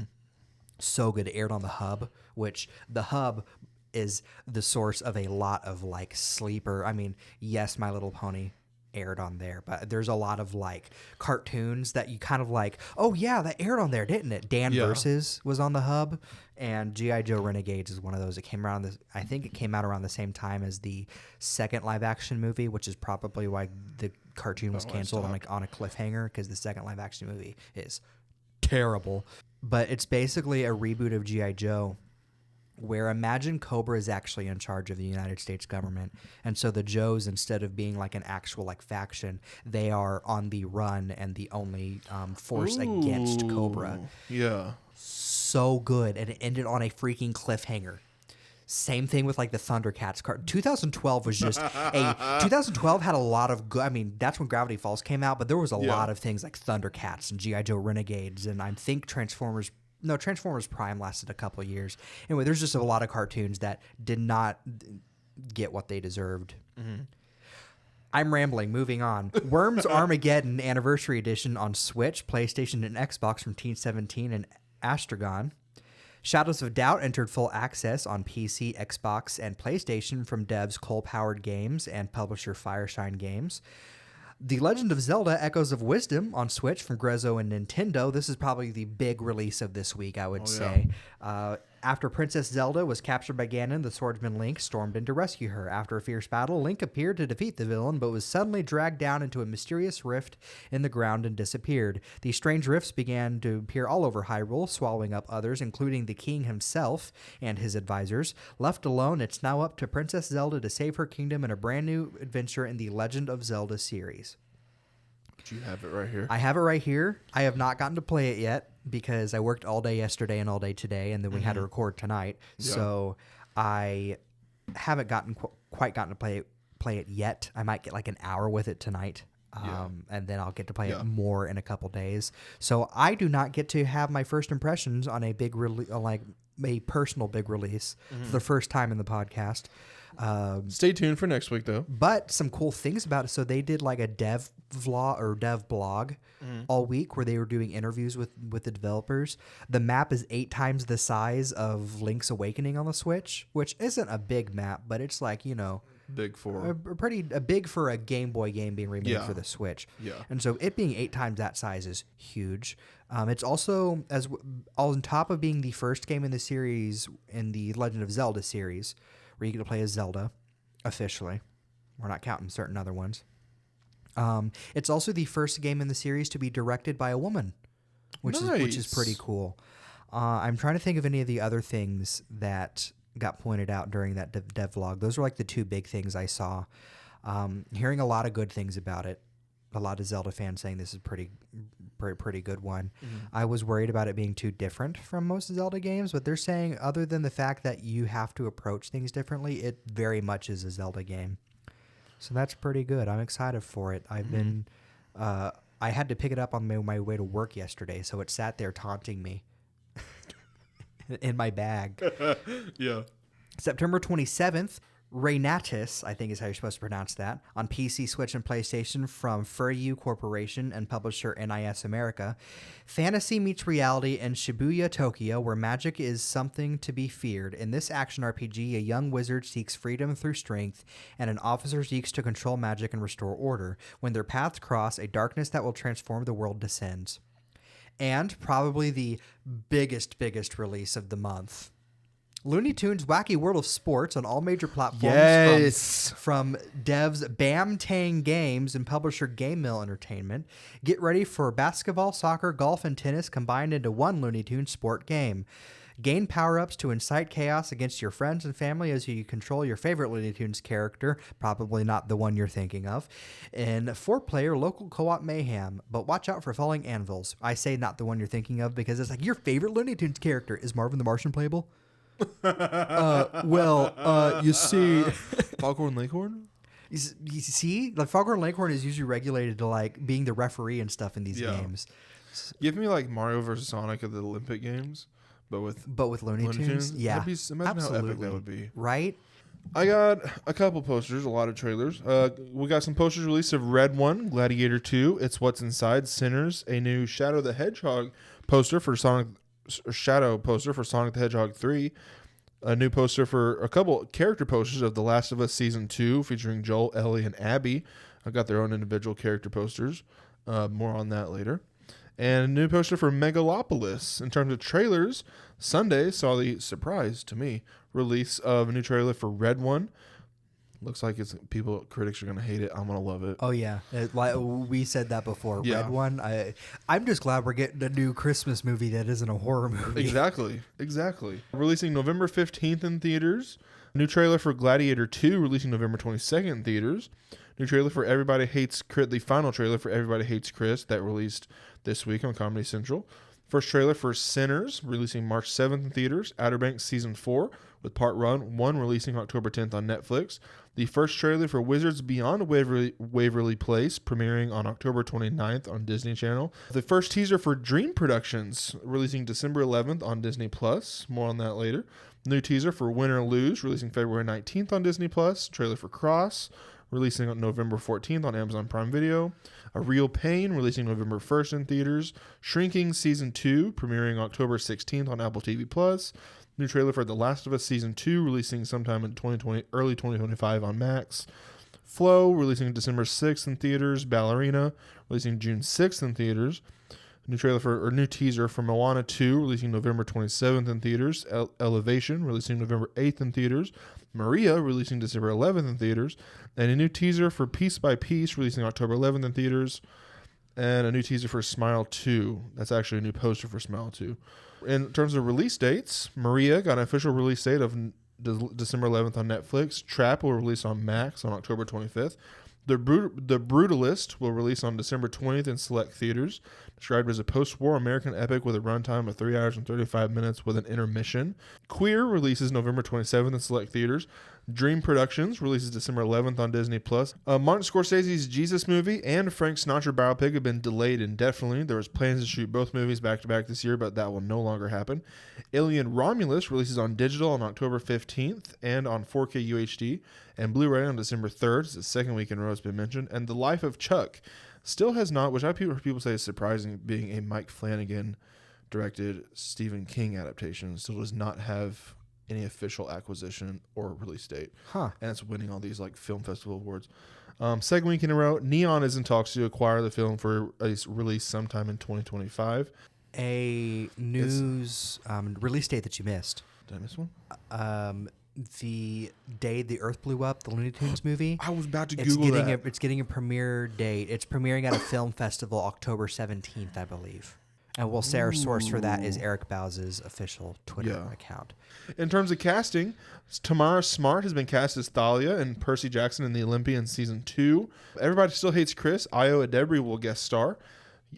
So good. It aired on the Hub, which the Hub is the source of a lot of like sleeper. I mean, yes, My Little Pony aired on there, but there's a lot of like cartoons that you kind of like, oh yeah, that aired on there, didn't it? Dan Versus was on the Hub, and G.I. Joe Renegades is one of those. It came around I think it came out around the same time as the second live action movie, which is probably why the cartoon was canceled on a cliffhanger, because the second live action movie is terrible. But it's basically a reboot of G.I. Joe, where imagine Cobra is actually in charge of the United States government. And so the Joes, instead of being like an actual like faction, they are on the run and the only force against Cobra. Yeah. So good. And it ended on a freaking cliffhanger. Same thing with like the Thundercats card. 2012 was just 2012 had a lot of good. I mean, that's when Gravity Falls came out, but there was a lot of things like Thundercats and G.I. Joe Renegades, and I think Transformers Prime lasted a couple of years. Anyway, there's just a lot of cartoons that did not get what they deserved. Mm-hmm. I'm rambling. Moving on. Worms Armageddon Anniversary Edition on Switch, PlayStation, and Xbox from Team 17 and Astragon. Shadows of Doubt entered full access on PC, Xbox, and PlayStation from devs Cole Powered Games and publisher Fireshine Games. The Legend of Zelda Echoes of Wisdom on Switch from Grezzo and Nintendo. This is probably the big release of this week, I would say. After Princess Zelda was captured by Ganon, the swordsman Link stormed in to rescue her. After a fierce battle, Link appeared to defeat the villain, but was suddenly dragged down into a mysterious rift in the ground and disappeared. These strange rifts began to appear all over Hyrule, swallowing up others, including the king himself and his advisors. Left alone, it's now up to Princess Zelda to save her kingdom in a brand new adventure in the Legend of Zelda series. Do you have it right here? I have it right here. I have not gotten to play it yet because I worked all day yesterday and all day today, and then we had to record tonight. Yeah. So I haven't quite gotten to play it yet. I might get like an hour with it tonight, and then I'll get to play it more in a couple days. So I do not get to have my first impressions on a big like a personal big release for the first time in the podcast. Stay tuned for next week, though. But some cool things about it. So they did like a dev vlog or dev blog all week where they were doing interviews with the developers. The map is 8 times the size of Link's Awakening on the Switch, which isn't a big map, but it's like, you know, big for big for a Game Boy game being remade for the Switch. Yeah. And so it being 8 times that size is huge. It's also on top of being the first game in the series in the Legend of Zelda series, where you get to play as Zelda officially. We're not counting certain other ones. It's also the first game in the series to be directed by a woman, which is pretty cool. I'm trying to think of any of the other things that got pointed out during that dev vlog. Those were like the 2 big things I saw. Hearing a lot of good things about it. a lot of Zelda fans saying this is pretty good one. I was worried about it being too different from most Zelda games, but they're saying other than the fact that you have to approach things differently, it very much is a Zelda game. So that's pretty good. I'm excited for it. I've been, I had to pick it up on my way to work yesterday, so it sat there taunting me in my bag. Yeah. September 27th, Renatus, I think is how you're supposed to pronounce that, on PC, Switch, and PlayStation from Furyu Corporation and publisher NIS America. Fantasy meets reality in Shibuya, Tokyo, where magic is something to be feared. In this action RPG, a young wizard seeks freedom through strength, and an officer seeks to control magic and restore order. When their paths cross, a darkness that will transform the world descends. And probably the biggest release of the month, Looney Tunes Wacky World of Sports on all major platforms from devs Bamtang Games and publisher Game Mill Entertainment. Get ready for basketball, soccer, golf, and tennis combined into one Looney Tunes sport game. Gain power-ups to incite chaos against your friends and family as you control your favorite Looney Tunes character, probably not the one you're thinking of, in 4-player local co-op mayhem. But watch out for falling anvils. I say not the one you're thinking of because it's like your favorite Looney Tunes character. Is Marvin the Martian playable? You see, Foghorn Leghorn? You see, like Foghorn Leghorn is usually regulated to like being the referee and stuff in these games. Give me like Mario versus Sonic at the Olympic Games, but with Looney Tunes. Yeah, imagine absolutely. how epic that would be. Right? I got a couple posters, a lot of trailers. We got some posters released of Red 1, Gladiator 2, It's What's Inside, Sinners, a new Shadow the Hedgehog poster for Sonic the Hedgehog 3, a new poster for a couple character posters of The Last of Us Season 2 featuring Joel, Ellie, and Abby. I got their own individual character posters. More on that later. And a new poster for Megalopolis. In terms of trailers, Sunday saw the surprise to me release of a new trailer for Red 1. Looks like critics are gonna hate it. I'm gonna love it. Oh yeah, like we said that before. Yeah. Red 1. I'm just glad we're getting a new Christmas movie that isn't a horror movie. Exactly. Releasing November 15th in theaters. New trailer for Gladiator 2 releasing November 22nd in theaters. New trailer for Everybody Hates Chris. The final trailer for Everybody Hates Chris that released this week on Comedy Central. First trailer for Sinners releasing March 7th in theaters. Outer Banks Season 4 with Part 1 releasing October 10th on Netflix. The first trailer for Wizards Beyond Waverly Place premiering on October 29th on Disney Channel. The first teaser for Dream Productions releasing December 11th on Disney Plus. More on that later. New teaser for Win or Lose releasing February 19th on Disney Plus. Trailer for Cross releasing on November 14th on Amazon Prime Video. A Real Pain releasing November 1st in theaters. Shrinking Season 2 premiering October 16th on Apple TV Plus. New trailer for The Last of Us Season 2 releasing sometime in early 2025 on Max. Flow releasing December 6th in theaters. Ballerina releasing June 6th in theaters. New teaser for Moana 2 releasing November 27th in theaters. Elevation releasing November 8th in theaters. Maria releasing December 11th in theaters. And a new teaser for Piece by Piece releasing October 11th in theaters. And a new teaser for Smile 2. That's actually a new poster for Smile 2. In terms of release dates, Maria got an official release date of December 11th on Netflix. Trap will release on Max on October 25th. The Brutalist will release on December 20th in select theaters. Described as a post-war American epic with a runtime of 3 hours and 35 minutes with an intermission. Queer releases November 27th in select theaters. Dream Productions releases December 11th on Disney+. Martin Scorsese's Jesus movie and Frank Sinatra biopic have been delayed indefinitely. There was plans to shoot both movies back-to-back this year, but that will no longer happen. Alien Romulus releases on digital on October 15th and on 4K UHD and Blu-ray on December 3rd. It's the second week in a row it's been mentioned. And The Life of Chuck still has not, which I've heard people say is surprising, being a Mike Flanagan directed Stephen King adaptation, still does not have any official acquisition or release date. And it's winning all these like film festival awards. Second week in a row, Neon is in talks to acquire the film for a release sometime in 2025. A news release date that you missed. Did I miss one? The day the Earth blew up, the Looney Tunes movie. I was about to Google that. It's getting a premiere date. It's premiering at a film festival October 17th, I believe. And we'll say our source for that is Eric Bowes' official Twitter Yeah. account. In terms of casting, Tamara Smart has been cast as Thalia and Percy Jackson in The Olympian Season 2. Everybody Still Hates Chris. Io Adebri will guest star.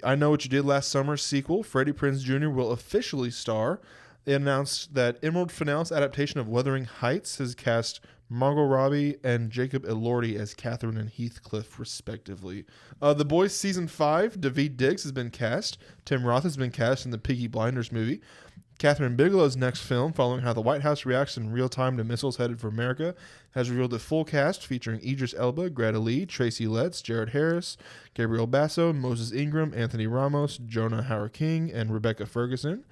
I Know What You Did Last Summer's sequel, Freddie Prinze Jr. will officially star. They announced that Emerald Fennell's adaptation of Wuthering Heights has cast Margot Robbie and Jacob Elordi as Catherine and Heathcliff, respectively. The Boys Season 5, Daveed Diggs has been cast. Tim Roth has been cast in the Peaky Blinders movie. Catherine Bigelow's next film, following how the White House reacts in real time to missiles headed for America, has revealed a full cast featuring Idris Elba, Greta Lee, Tracy Letts, Jared Harris, Gabriel Basso, Moses Ingram, Anthony Ramos, Jonah Hauer-King, and Rebecca Ferguson.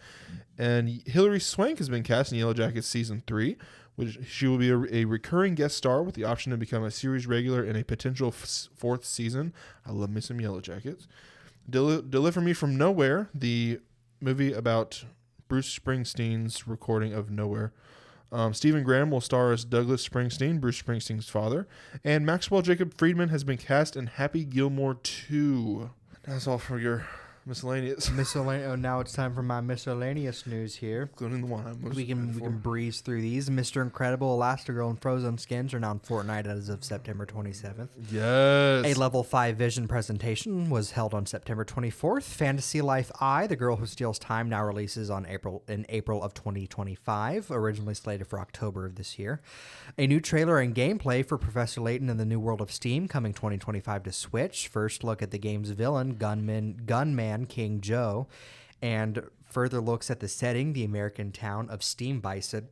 And Hilary Swank has been cast in Yellow Jackets Season 3, which she will be a recurring guest star with the option to become a series regular in a potential fourth season. I love me some Yellow Jackets. Deliver Me From Nowhere, the movie about Bruce Springsteen's recording of Nowhere. Stephen Graham will star as Douglas Springsteen, Bruce Springsteen's father. And Maxwell Jacob Friedman has been cast in Happy Gilmore 2. That's all for your miscellaneous. Now it's time for my miscellaneous news here. Including the one I'm most We can breeze through these. Mr. Incredible, Elastigirl, and Frozen skins are now in Fortnite as of September 27th. Yes. A Level 5 Vision presentation was held on September 24th. Fantasy Life I, The Girl Who Steals Time, now releases in April of 2025, originally slated for October of this year. A new trailer and gameplay for Professor Layton in the New World of Steam coming 2025 to Switch. First look at the game's villain, Gunman King Joe, and further looks at the setting, the American town of Steam Bison.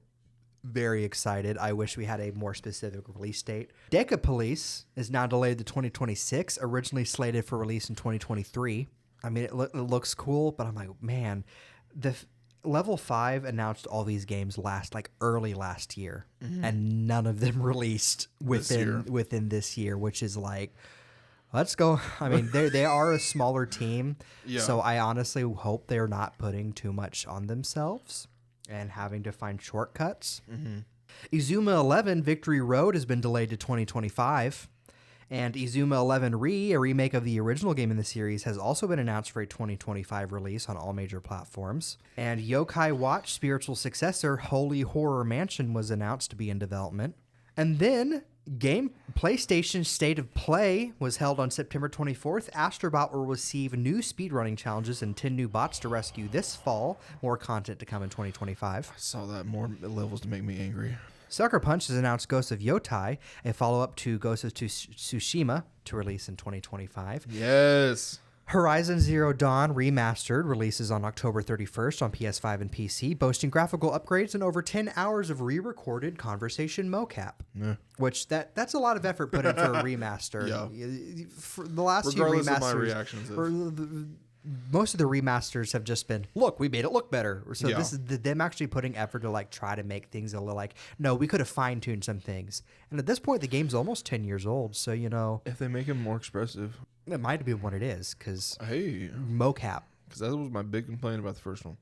Very excited. I wish we had a more specific release date. Deca Police is now delayed to 2026, originally slated for release in 2023. I mean, it looks cool, but I'm like, man, the Level 5 announced all these games early last year, and none of them released within this year, which is like, let's go. I mean, they are a smaller team, so I honestly hope they're not putting too much on themselves and having to find shortcuts. Izuma 11 Victory Road has been delayed to 2025. And Izuma 11 a remake of the original game in the series, has also been announced for a 2025 release on all major platforms. And Yokai Watch Spiritual Successor Holy Horror Mansion was announced to be in development. And then PlayStation State of Play was held on September 24th. Astrobot will receive new speedrunning challenges and 10 new bots to rescue this fall. More content to come in 2025. I saw that. More levels to make me angry. Sucker Punch has announced Ghost of Yotai, a follow-up to Ghost of Tsushima, to release in 2025. Yes. Horizon Zero Dawn Remastered releases on October 31st on PS5 and PC, boasting graphical upgrades and over 10 hours of re-recorded conversation mocap. Yeah. Which that's a lot of effort put in for a remaster. Yeah. For the last Regardless few remasters, of my reactions. most of the remasters have just been, look, we made it look better. So Yeah. this is them actually putting effort to try to make things a little no, we could have fine-tuned some things. And at this point, the game's almost 10 years old. So, If they make it more expressive. it might be what it is, because Hey. mocap. Because that was my big complaint about the first one.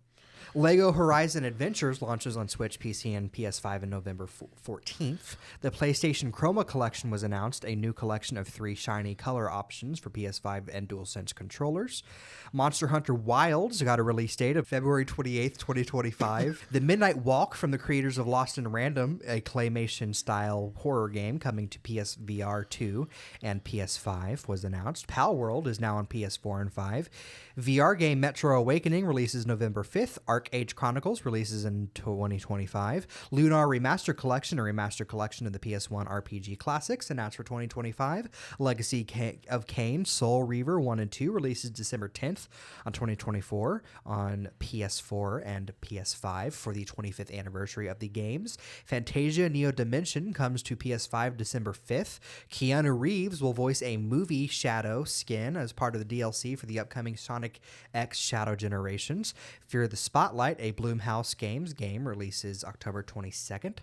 Lego Horizon Adventures launches on Switch, PC, and PS5 on November 14th. The PlayStation Chroma Collection was announced, a new collection of 3 shiny color options for PS5 and DualSense controllers. Monster Hunter Wilds got a release date of February 28th, 2025. The Midnight Walk from the creators of Lost in Random, a claymation-style horror game coming to PSVR 2 and PS5, was announced. Pal World is now on PS4 and 5. VR game Metro Awakening releases November 5th. Arc Age Chronicles releases in 2025. Lunar Remaster Collection, a remaster collection of the PS1 RPG classics, announced for 2025. Legacy of Kain, Soul Reaver 1 and 2 releases December 10th on 2024 on PS4 and PS5 for the 25th anniversary of the games. Fantasia Neo Dimension comes to PS5 December 5th. Keanu Reeves will voice a movie Shadow skin as part of the DLC for the upcoming Sonic X Shadow Generations. Fear the Spotlight, a Blumhouse Games game, releases October 22nd.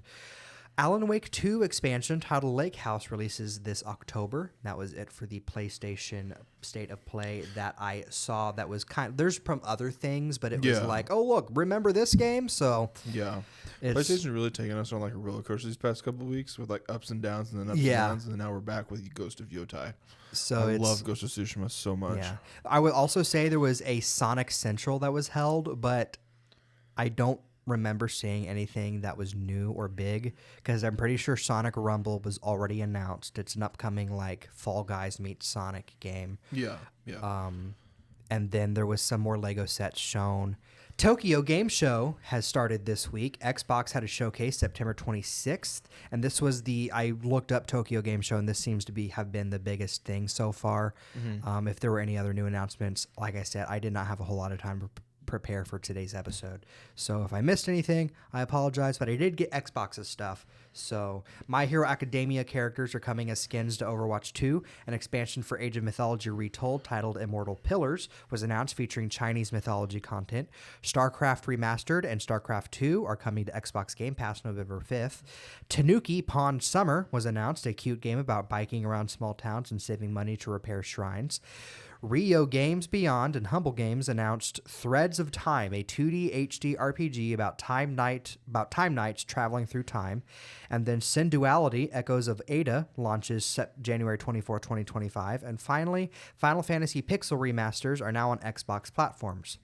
Alan Wake 2 expansion titled Lake House releases this October. That was it for the PlayStation State of Play that I saw. That was there's from other things, but it was like, oh look, remember this game? So yeah, PlayStation really taking us on like a roller coaster these past couple of weeks with like ups and downs and then ups and downs, and then now we're back with Ghost of Yotai. So I love Ghost of Tsushima so much. Yeah, I would also say there was a Sonic Central that was held, but I don't remember seeing anything that was new or big, because I'm pretty sure Sonic Rumble was already announced. It's an upcoming like Fall Guys meets Sonic game. Yeah. And then there was some more Lego sets shown. Tokyo Game Show has started this week. Xbox had a showcase September 26th, and this was I looked up Tokyo Game Show, and this seems to have been the biggest thing so far. If there were any other new announcements, like I said, I did not have a whole lot of time to prepare for today's episode. So if I missed anything, I apologize, but I did get Xbox's stuff. So My Hero Academia characters are coming as skins to Overwatch 2. An expansion for Age of Mythology Retold titled Immortal Pillars was announced, featuring Chinese mythology content. StarCraft Remastered and StarCraft 2 are coming to Xbox Game Pass November 5th. Tanuki Pond Summer was announced, a cute game about biking around small towns and saving money to repair shrines. Rio Games Beyond and Humble Games announced Threads of Time, a 2D HD RPG about time knights traveling through time. And then Sin Duality, Echoes of Ada, launches January 24, 2025. And finally, Final Fantasy Pixel remasters are now on Xbox platforms.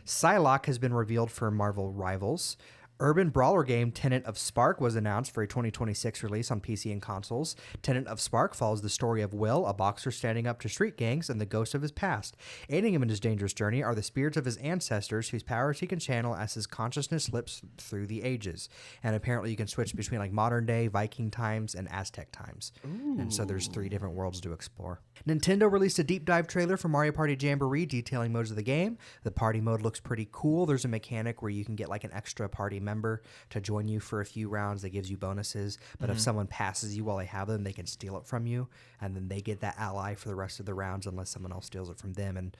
Psylocke has been revealed for Marvel Rivals. Urban brawler game Tenant of Spark was announced for a 2026 release on PC and consoles. Tenant of Spark follows the story of Will, a boxer standing up to street gangs, and the ghost of his past. Aiding him in his dangerous journey are the spirits of his ancestors, whose powers he can channel as his consciousness slips through the ages. And apparently you can switch between like modern day, Viking times, and Aztec times. Ooh. And so there's 3 different worlds to explore. Nintendo released a deep dive trailer for Mario Party Jamboree detailing modes of the game. The party mode looks pretty cool. There's a mechanic where you can get like an extra party member to join you for a few rounds that gives you bonuses. But if someone passes you while they have them, they can steal it from you, and then they get that ally for the rest of the rounds unless someone else steals it from them, and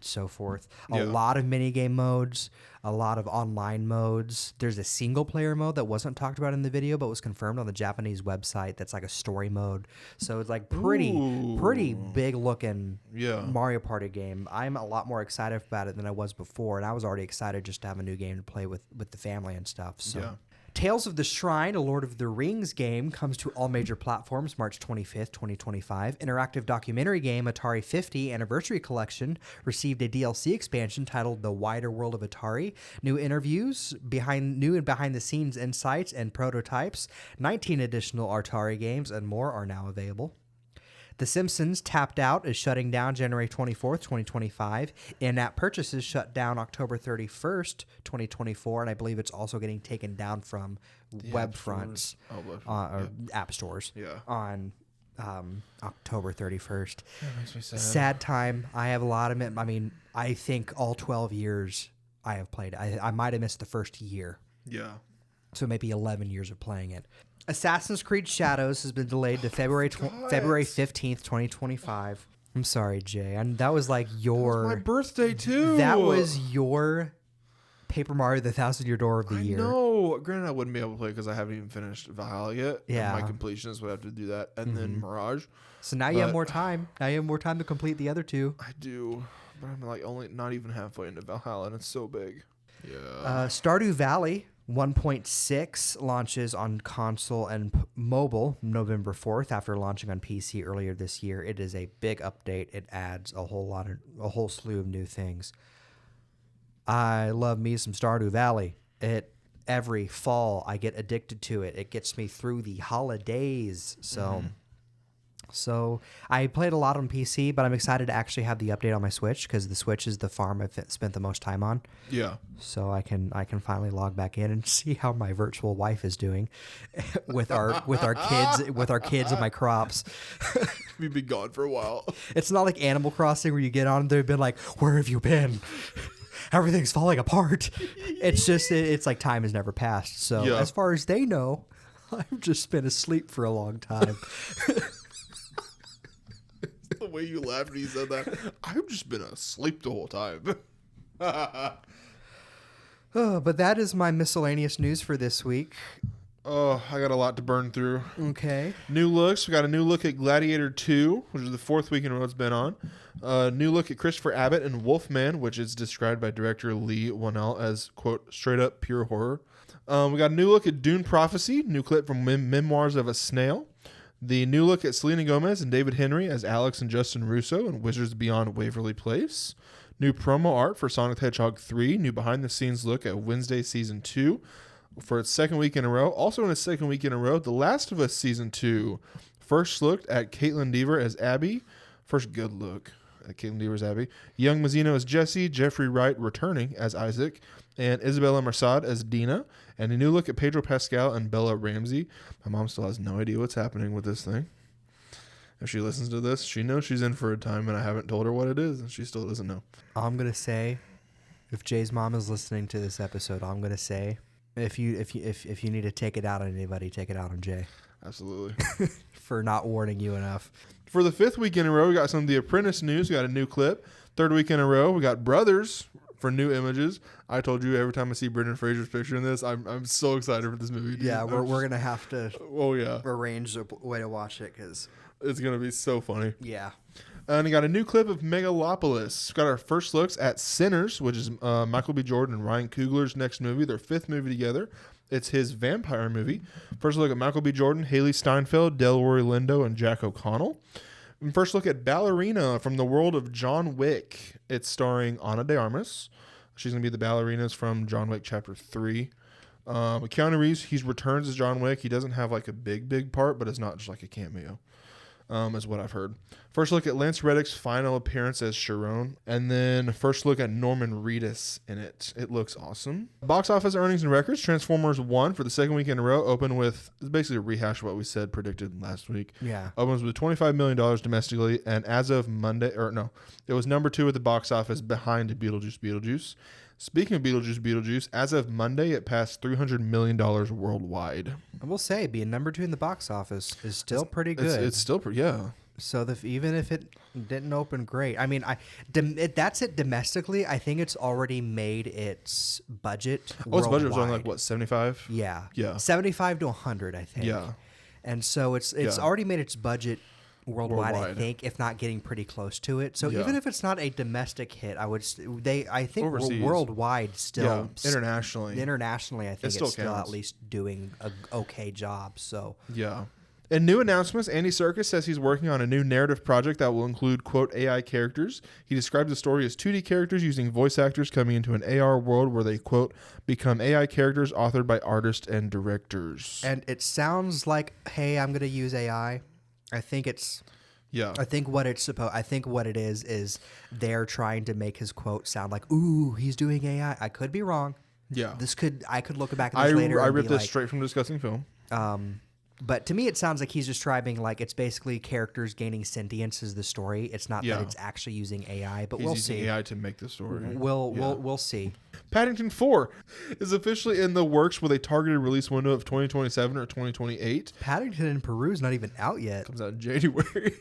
so forth. A lot of minigame modes, a lot of online modes. There's a single player mode that wasn't talked about in the video but was confirmed on the Japanese website that's like a story mode. So it's like pretty big looking Mario Party game. I'm a lot more excited about it than I was before, and I was already excited just to have a new game to play with the family and stuff. So Tales of the Shrine, a Lord of the Rings game, comes to all major platforms March 25th, 2025. Interactive documentary game Atari 50 Anniversary Collection received a DLC expansion titled The Wider World of Atari. New interviews, new and behind-the-scenes insights, and prototypes. 19 additional Atari games and more are now available. The Simpsons Tapped Out is shutting down January 24th, 2025. In-app purchases shut down October 31st, 2024, and I believe it's also getting taken down from web fronts or app stores on October 31st. That makes me sad. Sad time. I have a lot of it. I mean, I think all 12 years I have played. I might have missed the first year. Yeah. So maybe 11 years of playing it. Assassin's Creed Shadows has been delayed to February 15th, 2025. I'm sorry, Jay. And that was like your... That was my birthday, too. That was your Paper Mario The 1,000-Year Door of the Year. No, granted, I wouldn't be able to play because I haven't even finished Valhalla yet. Yeah. And my completionist would have to do that. And then Mirage. So now you have more time. Now you have more time to complete the other 2. I do. But I'm like only not even halfway into Valhalla, and it's so big. Yeah. Stardew Valley 1.6 launches on console and mobile November 4th after launching on PC earlier this year. It is a big update. It adds a whole slew of new things. I love me some Stardew Valley. Every fall I get addicted to it. It gets me through the holidays. So I played a lot on PC, but I'm excited to actually have the update on my Switch because the Switch is the farm I've spent the most time on. Yeah. So I can finally log back in and see how my virtual wife is doing with our kids and my crops. We've been gone for a while. It's not like Animal Crossing where you get on and they've been like, "Where have you been? Everything's falling apart." It's just it's like time has never passed. So as far as they know, I've just been asleep for a long time. The way you laughed when you said that, I've just been asleep the whole time. But that is my miscellaneous news for this week. Oh, I got a lot to burn through. Okay. New looks. We got a new look at Gladiator 2, which is the fourth week in a row it's been on. New look at Christopher Abbott and Wolfman, which is described by director Lee Whannell as, quote, straight up pure horror. We got a new look at Dune Prophecy, new clip from Memoirs of a Snail. The new look at Selena Gomez and David Henry as Alex and Justin Russo in Wizards Beyond Waverly Place. New promo art for Sonic the Hedgehog 3. New behind-the-scenes look at Wednesday Season 2 for its second week in a row. Also in its second week in a row, The Last of Us Season 2. First look at Caitlin Deaver as Abby. First good look at Caitlin Deaver as Abby. Young Mazzino as Jesse. Jeffrey Wright returning as Isaac. And Isabella Mersad as Dina. And a new look at Pedro Pascal and Bella Ramsey. My mom still has no idea what's happening with this thing. If she listens to this, she knows she's in for a time, and I haven't told her what it is, and she still doesn't know. I'm gonna say, if Jay's mom is listening to this episode, I'm gonna say, if you need to take it out on anybody, take it out on Jay. Absolutely. For not warning you enough. For the fifth week in a row, we got some of The Apprentice news. We got a new clip. Third week in a row, we got Brothers for new images. I told you every time I see Brendan Fraser's picture in this, I'm so excited for this movie. Dude. Yeah, we're gonna have to. Oh yeah. Arrange a way to watch it because it's gonna be so funny. Yeah. And we got a new clip of Megalopolis. We've got our first looks at Sinners, which is Michael B. Jordan and Ryan Coogler's next movie, their fifth movie together. It's his vampire movie. First look at Michael B. Jordan, Haley Steinfeld, Delroy Lindo, and Jack O'Connell. And first look at Ballerina from the world of John Wick. It's starring Ana de Armas. She's going to be the ballerinas from John Wick Chapter 3. Keanu Reeves, he returns as John Wick. He doesn't have like a big part, but it's not just like a cameo. Is what I've heard. First look at Lance Reddick's final appearance as Chiron, and then first look at Norman Reedus in it. It looks awesome. Box office earnings and records. Transformers 1 for the second week in a row opened with, it's basically a rehash of what we said predicted last week. Yeah. Opens with $25 million domestically, and as of Monday, it was number 2 at the box office behind Beetlejuice. Speaking of Beetlejuice, as of Monday, it passed $300 million worldwide. I will say, being number 2 in the box office is still pretty good. It's still pretty, yeah. So even if it didn't open great, I mean, that's it domestically. I think it's already made its budget. Its budget was on like what, 75? Yeah, 75 to 100, I think. Yeah, and so it's already made its budget worldwide, I think, if not getting pretty close to it. So even if it's not a domestic hit, I think overseas, worldwide still, internationally, I think it's still at least doing a okay job. So yeah. In new announcements, Andy Serkis says he's working on a new narrative project that will include, quote, AI characters. He describes the story as 2D characters using voice actors coming into an AR world where they, quote, become AI characters authored by artists and directors. And it sounds like, hey, I'm going to use AI. I think it's... Yeah. I think what it is they're trying to make his quote sound like, ooh, he's doing AI. I could be wrong. Yeah. I could look back at this later. I ripped this straight from Discussing Film. But to me, it sounds like he's describing like it's basically characters gaining sentience is the story. It's not that it's actually using AI, but we'll see. He's using AI to make the story. We'll see. Paddington 4 is officially in the works with a targeted release window of 2027 or 2028. Paddington in Peru is not even out yet. Comes out in January.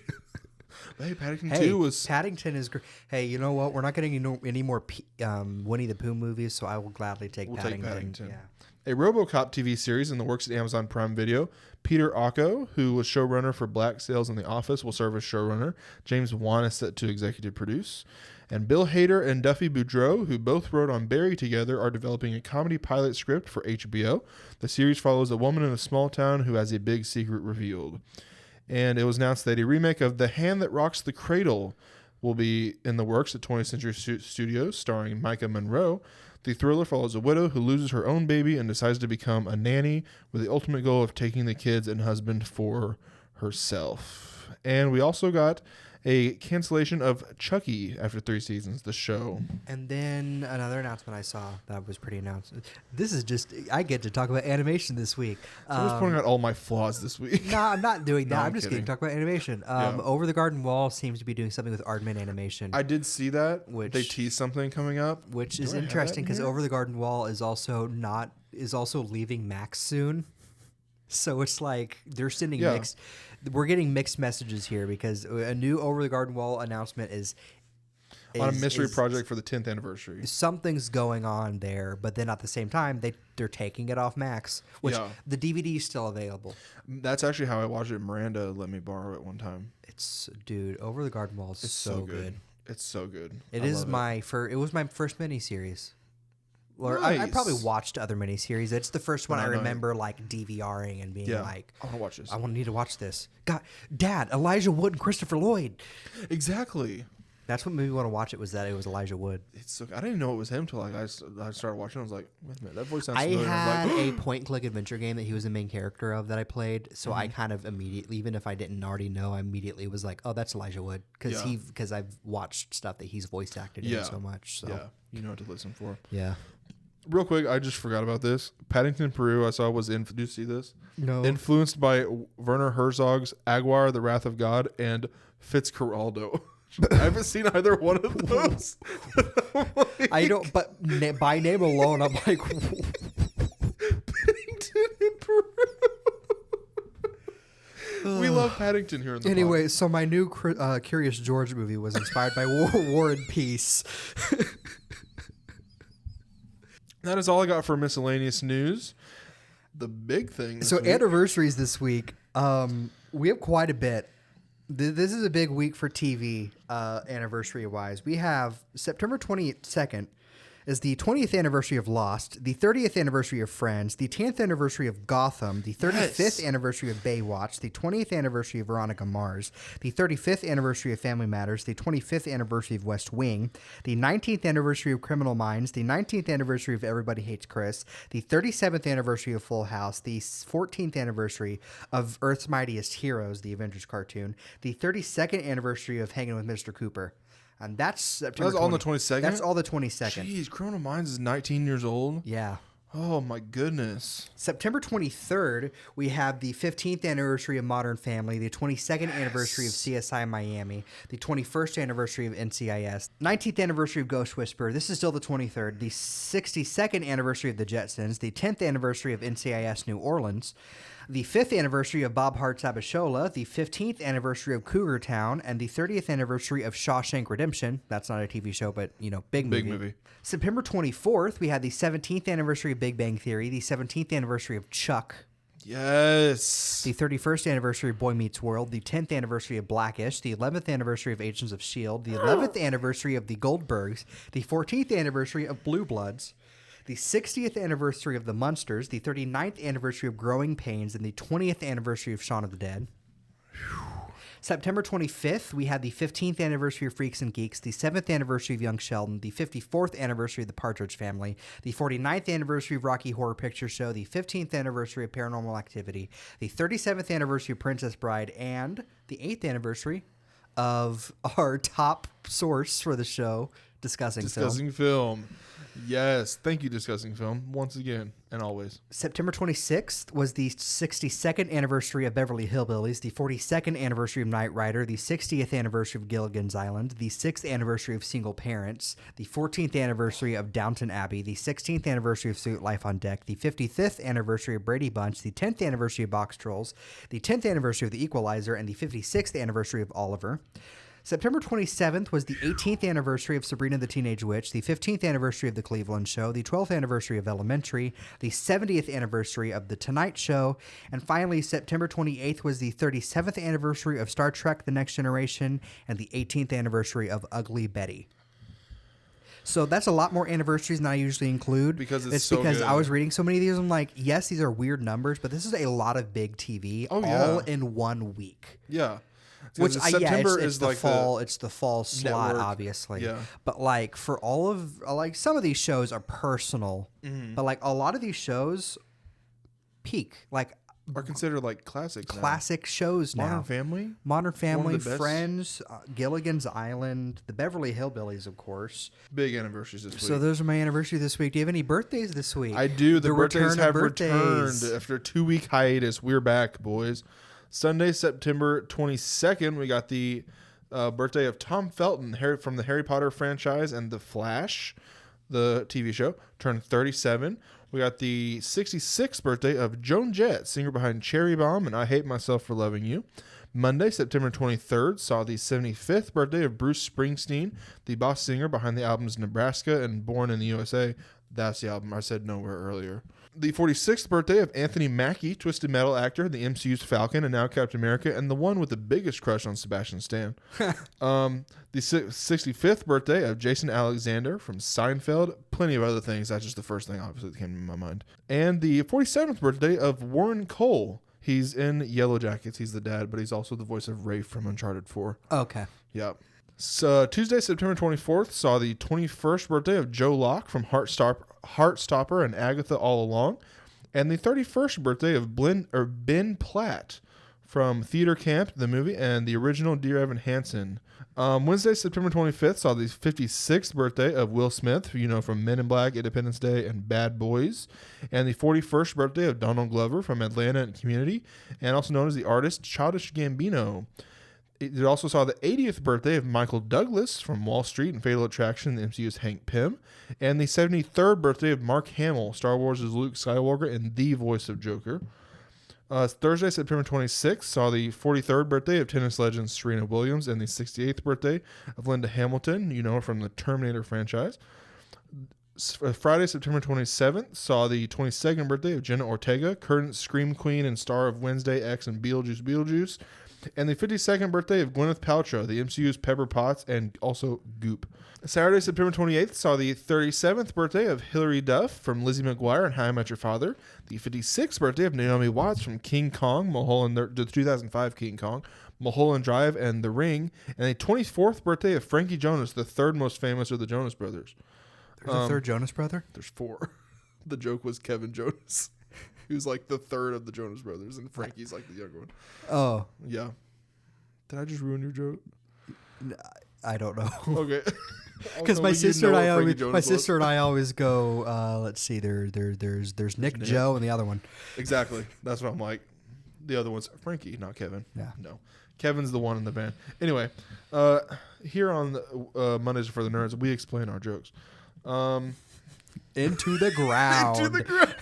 Hey, Paddington 2 was... Paddington is great. Hey, you know what? We're not getting any more Winnie the Pooh movies, so I will gladly take Paddington. Yeah. A RoboCop TV series in the works at Amazon Prime Video. Peter Ocko, who was showrunner for Black Sails in The Office, will serve as showrunner. James Wan is set to executive produce. And Bill Hader and Duffy Boudreau, who both wrote on Barry together, are developing a comedy pilot script for HBO. The series follows a woman in a small town who has a big secret revealed. And it was announced that a remake of The Hand That Rocks the Cradle will be in the works at 20th Century Studios, starring Micah Monroe. The thriller follows a widow who loses her own baby and decides to become a nanny with the ultimate goal of taking the kids and husband for herself. And we also got a cancellation of Chucky after 3 seasons, the show. And then another announcement I saw that was pretty announced. This is just, I get to talk about animation this week. So I was pointing out all my flaws this week. No, I'm not doing that. No, I'm just going to talk about animation. Over the Garden Wall seems to be doing something with Aardman Animation. I did see that. They teased something coming up. Which is interesting because Over the Garden Wall is also leaving Max soon. So it's like they're sending mixed. We're getting mixed messages here because a new Over the Garden Wall announcement is On a mystery is project for the 10th anniversary. something's going on there, but then at the same time they're taking it off Max, which the DVD is still available. That's actually how I watched it. Miranda let me borrow it one time. It's Over the Garden Wall is so good. It's so good. It was my first miniseries. Or Nice. I probably watched other miniseries. It's the first one I remember like DVRing and being like, I want to watch this. Need to watch this. God, Dad, Elijah Wood and Christopher Lloyd. Exactly. That's what made me want to watch it. Was that it was Elijah Wood? It's so, I didn't even know it was him till like I started watching. I was like, wait a minute, that voice sounds I familiar. had a point-and-click adventure game that he was the main character of that I played. So I kind of immediately, even if I didn't already know, I immediately was like, oh, that's Elijah Wood because I've watched stuff that he's voice acted in so much. So yeah, you know what to listen for. Yeah. Real quick, I just forgot about this. Paddington, Peru, I saw was did you see this? No. Influenced by Werner Herzog's Aguirre, The Wrath of God, and Fitzcarraldo. I haven't seen either one of those. I don't, but by name alone, I'm like, Paddington in Peru. We love Paddington here in the anyway, pod. so my new Curious George movie was inspired by War and Peace. That is all I got for miscellaneous news. The big thing. So anniversaries this week, we have quite a bit. This is a big week for TV, anniversary-wise. We have September 22nd is the 20th anniversary of Lost, the 30th anniversary of Friends, the 10th anniversary of Gotham, the 35th anniversary of Baywatch, the 20th anniversary of Veronica Mars, the 35th anniversary of Family Matters, the 25th anniversary of West Wing, the 19th anniversary of Criminal Minds, the 19th anniversary of Everybody Hates Chris, the 37th anniversary of Full House, the 14th anniversary of Earth's Mightiest Heroes, the Avengers cartoon, the 32nd anniversary of Hanging with Mr. Cooper. And that's September. That's all on the 22nd? That's all the 22nd. Jeez, Criminal Minds is 19 years old. Yeah. Oh, my goodness. September 23rd, we have the 15th anniversary of Modern Family, the 22nd anniversary of CSI Miami, the 21st anniversary of NCIS, 19th anniversary of Ghost Whisperer. This is still the 23rd. The 62nd anniversary of The Jetsons, the 10th anniversary of NCIS New Orleans, the 5th anniversary of Bob Hart's Abishola, the 15th anniversary of Cougar Town, and the 30th anniversary of Shawshank Redemption. That's not a TV show, but, big movie. September 24th, we had the 17th anniversary of Big Bang Theory, the 17th anniversary of Chuck. Yes. The 31st anniversary of Boy Meets World, the 10th anniversary of Blackish, the 11th anniversary of Agents of S.H.I.E.L.D., the 11th anniversary of The Goldbergs, the 14th anniversary of Blue Bloods, the 60th anniversary of The Munsters, the 39th anniversary of Growing Pains, and the 20th anniversary of Shaun of the Dead. September 25th, we had the 15th anniversary of Freaks and Geeks, the 7th anniversary of Young Sheldon, the 54th anniversary of The Partridge Family, the 49th anniversary of Rocky Horror Picture Show, the 15th anniversary of Paranormal Activity, the 37th anniversary of Princess Bride, and the 8th anniversary of our top source for the show, Discussing Film. Yes. Thank you, Discussing Film, once again and always. September 26th was the 62nd anniversary of Beverly Hillbillies, the 42nd anniversary of Knight Rider, the 60th anniversary of Gilligan's Island, the 6th anniversary of Single Parents, the 14th anniversary of Downton Abbey, the 16th anniversary of Suit Life on Deck, the 55th anniversary of Brady Bunch, the 10th anniversary of Box Trolls, the 10th anniversary of The Equalizer, and the 56th anniversary of Oliver. September 27th was the 18th anniversary of Sabrina the Teenage Witch, the 15th anniversary of The Cleveland Show, the 12th anniversary of Elementary, the 70th anniversary of The Tonight Show, and finally, September 28th was the 37th anniversary of Star Trek The Next Generation and the 18th anniversary of Ugly Betty. So that's a lot more anniversaries than I usually include. Because it's so because good. I was reading so many of these. I'm like, yes, these are weird numbers, but this is a lot of big TV all in 1 week. Yeah. Which September it's is the like fall. It's the fall slot, network. obviously. Yeah. But like for all of some of these shows are personal, but like a lot of these shows peak are considered like classics. classic shows now. Modern Family, the best. Friends, Gilligan's Island, the Beverly Hillbillies, of course. Big anniversaries this week. So those are my anniversaries this week. Do you have any birthdays this week? I do. The birthdays return of have birthdays. returned after a 2-week hiatus. We're back, boys. Sunday, September 22nd, we got the birthday of Tom Felton from the Harry Potter franchise and The Flash, the TV show, turned 37. We got the 66th birthday of Joan Jett, singer behind Cherry Bomb and I Hate Myself for Loving You. Monday, September 23rd, saw the 75th birthday of Bruce Springsteen, the boss singer behind the albums Nebraska and Born in the USA. That's the album I said Nowhere earlier. The 46th birthday of Anthony Mackie, Twisted Metal actor, the MCU's Falcon and now Captain America, and the one with the biggest crush on Sebastian Stan. The 65th birthday of Jason Alexander from Seinfeld. Plenty of other things. That's just the first thing, obviously, that came to my mind. And the 47th birthday of Warren Cole. He's in Yellow Jackets. He's the dad, but he's also the voice of Rafe from Uncharted 4. Okay. Yep. So Tuesday, September 24th, saw the 21st birthday of Joe Locke from Heartstopper and Agatha All Along, and the 31st birthday of Ben Platt from Theater Camp, the movie, and the original Dear Evan Hansen. Wednesday, September 25th, saw the 56th birthday of Will Smith, who you know from Men in Black, Independence Day, and Bad Boys, and the 41st birthday of Donald Glover from Atlanta and Community, and also known as the artist Childish Gambino. It also saw the 80th birthday of Michael Douglas from Wall Street and Fatal Attraction, the MCU's Hank Pym, and the 73rd birthday of Mark Hamill, Star Wars' Luke Skywalker and the voice of Joker. Thursday, September 26th, saw the 43rd birthday of tennis legend Serena Williams and the 68th birthday of Linda Hamilton, you know her from the Terminator franchise. Friday, September 27th, saw the 22nd birthday of Jenna Ortega, current Scream Queen and star of Wednesday, X, and Beetlejuice, and the 52nd birthday of Gwyneth Paltrow, the MCU's Pepper Potts, and also Goop. Saturday, September 28th, saw the 37th birthday of Hilary Duff from Lizzie McGuire and How I Met Your Father, the 56th birthday of Naomi Watts from King Kong, the 2005 King Kong, Mulholland Drive, and The Ring, and the 24th birthday of Frankie Jonas, the third most famous of the Jonas Brothers. There's a third Jonas brother? There's 4. The joke was Kevin Jonas. He was like the third of the Jonas Brothers, and Frankie's like the younger one. Oh. Yeah. Did I just ruin your joke? I don't know. Okay. Because my sister and I always go. Let's see. There's Nick, Joe, and the other one. Exactly. That's what I'm like. The other one's Frankie, not Kevin. Yeah. No. Kevin's the one in the van. Anyway, here on Mondays for the Nerds, we explain our jokes. Into the ground. Into the ground.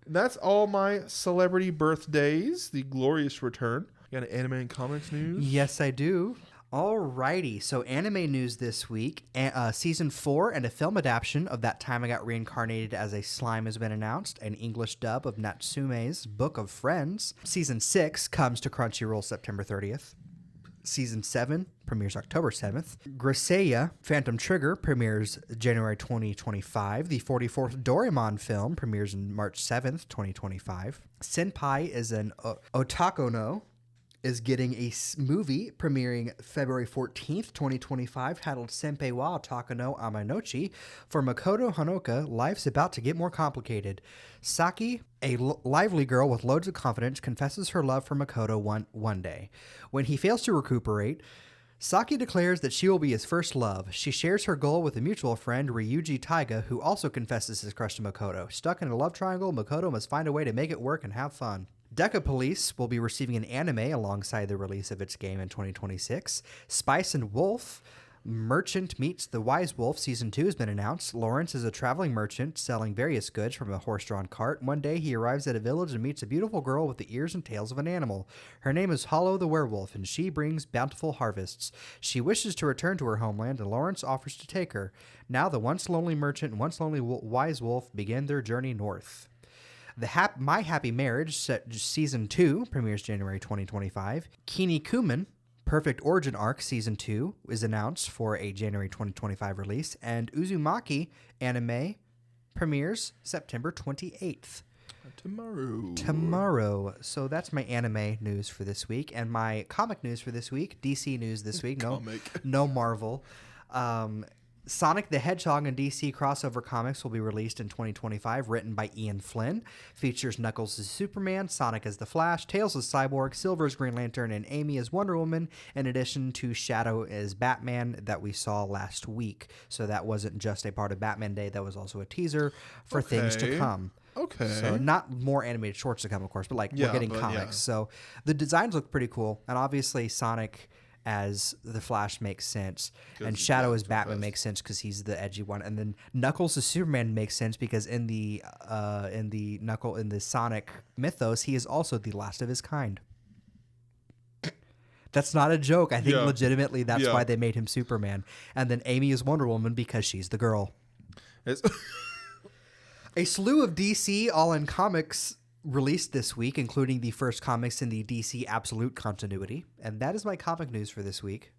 That's all my celebrity birthdays. The glorious return. You got an anime and comics news? Yes, I do. Alrighty, so anime news this week. Season 4 and a film adaptation of That Time I Got Reincarnated as a Slime has been announced. An English dub of Natsume's Book of Friends. Season 6 comes to Crunchyroll September 30th. Season 7 premieres October 7th. Grisea Phantom Trigger premieres January 2025. The 44th Doraemon film premieres in March 7th, 2025. Senpai is an Otakono is getting a movie premiering February 14th, 2025, titled Senpai wa Otaka no Amanochi. For Makoto Hanoka, life's about to get more complicated. Saki, a lively girl with loads of confidence, confesses her love for Makoto one day. When he fails to recuperate, Saki declares that she will be his first love. She shares her goal with a mutual friend, Ryuji Taiga, who also confesses his crush to Makoto. Stuck in a love triangle, Makoto must find a way to make it work and have fun. Deca Police will be receiving an anime alongside the release of its game in 2026. Spice and Wolf, Merchant Meets the Wise Wolf Season 2 has been announced. Lawrence is a traveling merchant selling various goods from a horse-drawn cart. One day he arrives at a village and meets a beautiful girl with the ears and tails of an animal. Her name is Hollow the Werewolf, and she brings bountiful harvests. She wishes to return to her homeland, and Lawrence offers to take her. Now the once lonely merchant and once lonely wise wolf begin their journey north. My Happy Marriage Season 2 premieres January 2025. Kinnikuman Perfect Origin Arc Season 2 is announced for a January 2025 release. And Uzumaki anime premieres September 28th. Tomorrow. So that's my anime news for this week. And my comic news for this week, DC news this week. No Marvel. Sonic the Hedgehog and DC crossover comics will be released in 2025, written by Ian Flynn. Features Knuckles as Superman, Sonic as the Flash, Tails as Cyborg, Silver as Green Lantern, and Amy as Wonder Woman, in addition to Shadow as Batman that we saw last week. So that wasn't just a part of Batman Day, that was also a teaser for things to come. Okay. So not more animated shorts to come, of course, but we're getting comics. Yeah. So the designs look pretty cool, and obviously Sonic as the Flash makes sense, and Shadow as Batman makes sense because he's the edgy one, and then Knuckles as Superman makes sense because in the Sonic mythos, he is also the last of his kind. That's not a joke. I think Yeah. legitimately that's Yeah. why they made him Superman. And then Amy is Wonder Woman because she's the girl. It's A slew of DC All-In Comics released this week, including the first comics in the DC Absolute continuity. And that is my comic news for this week.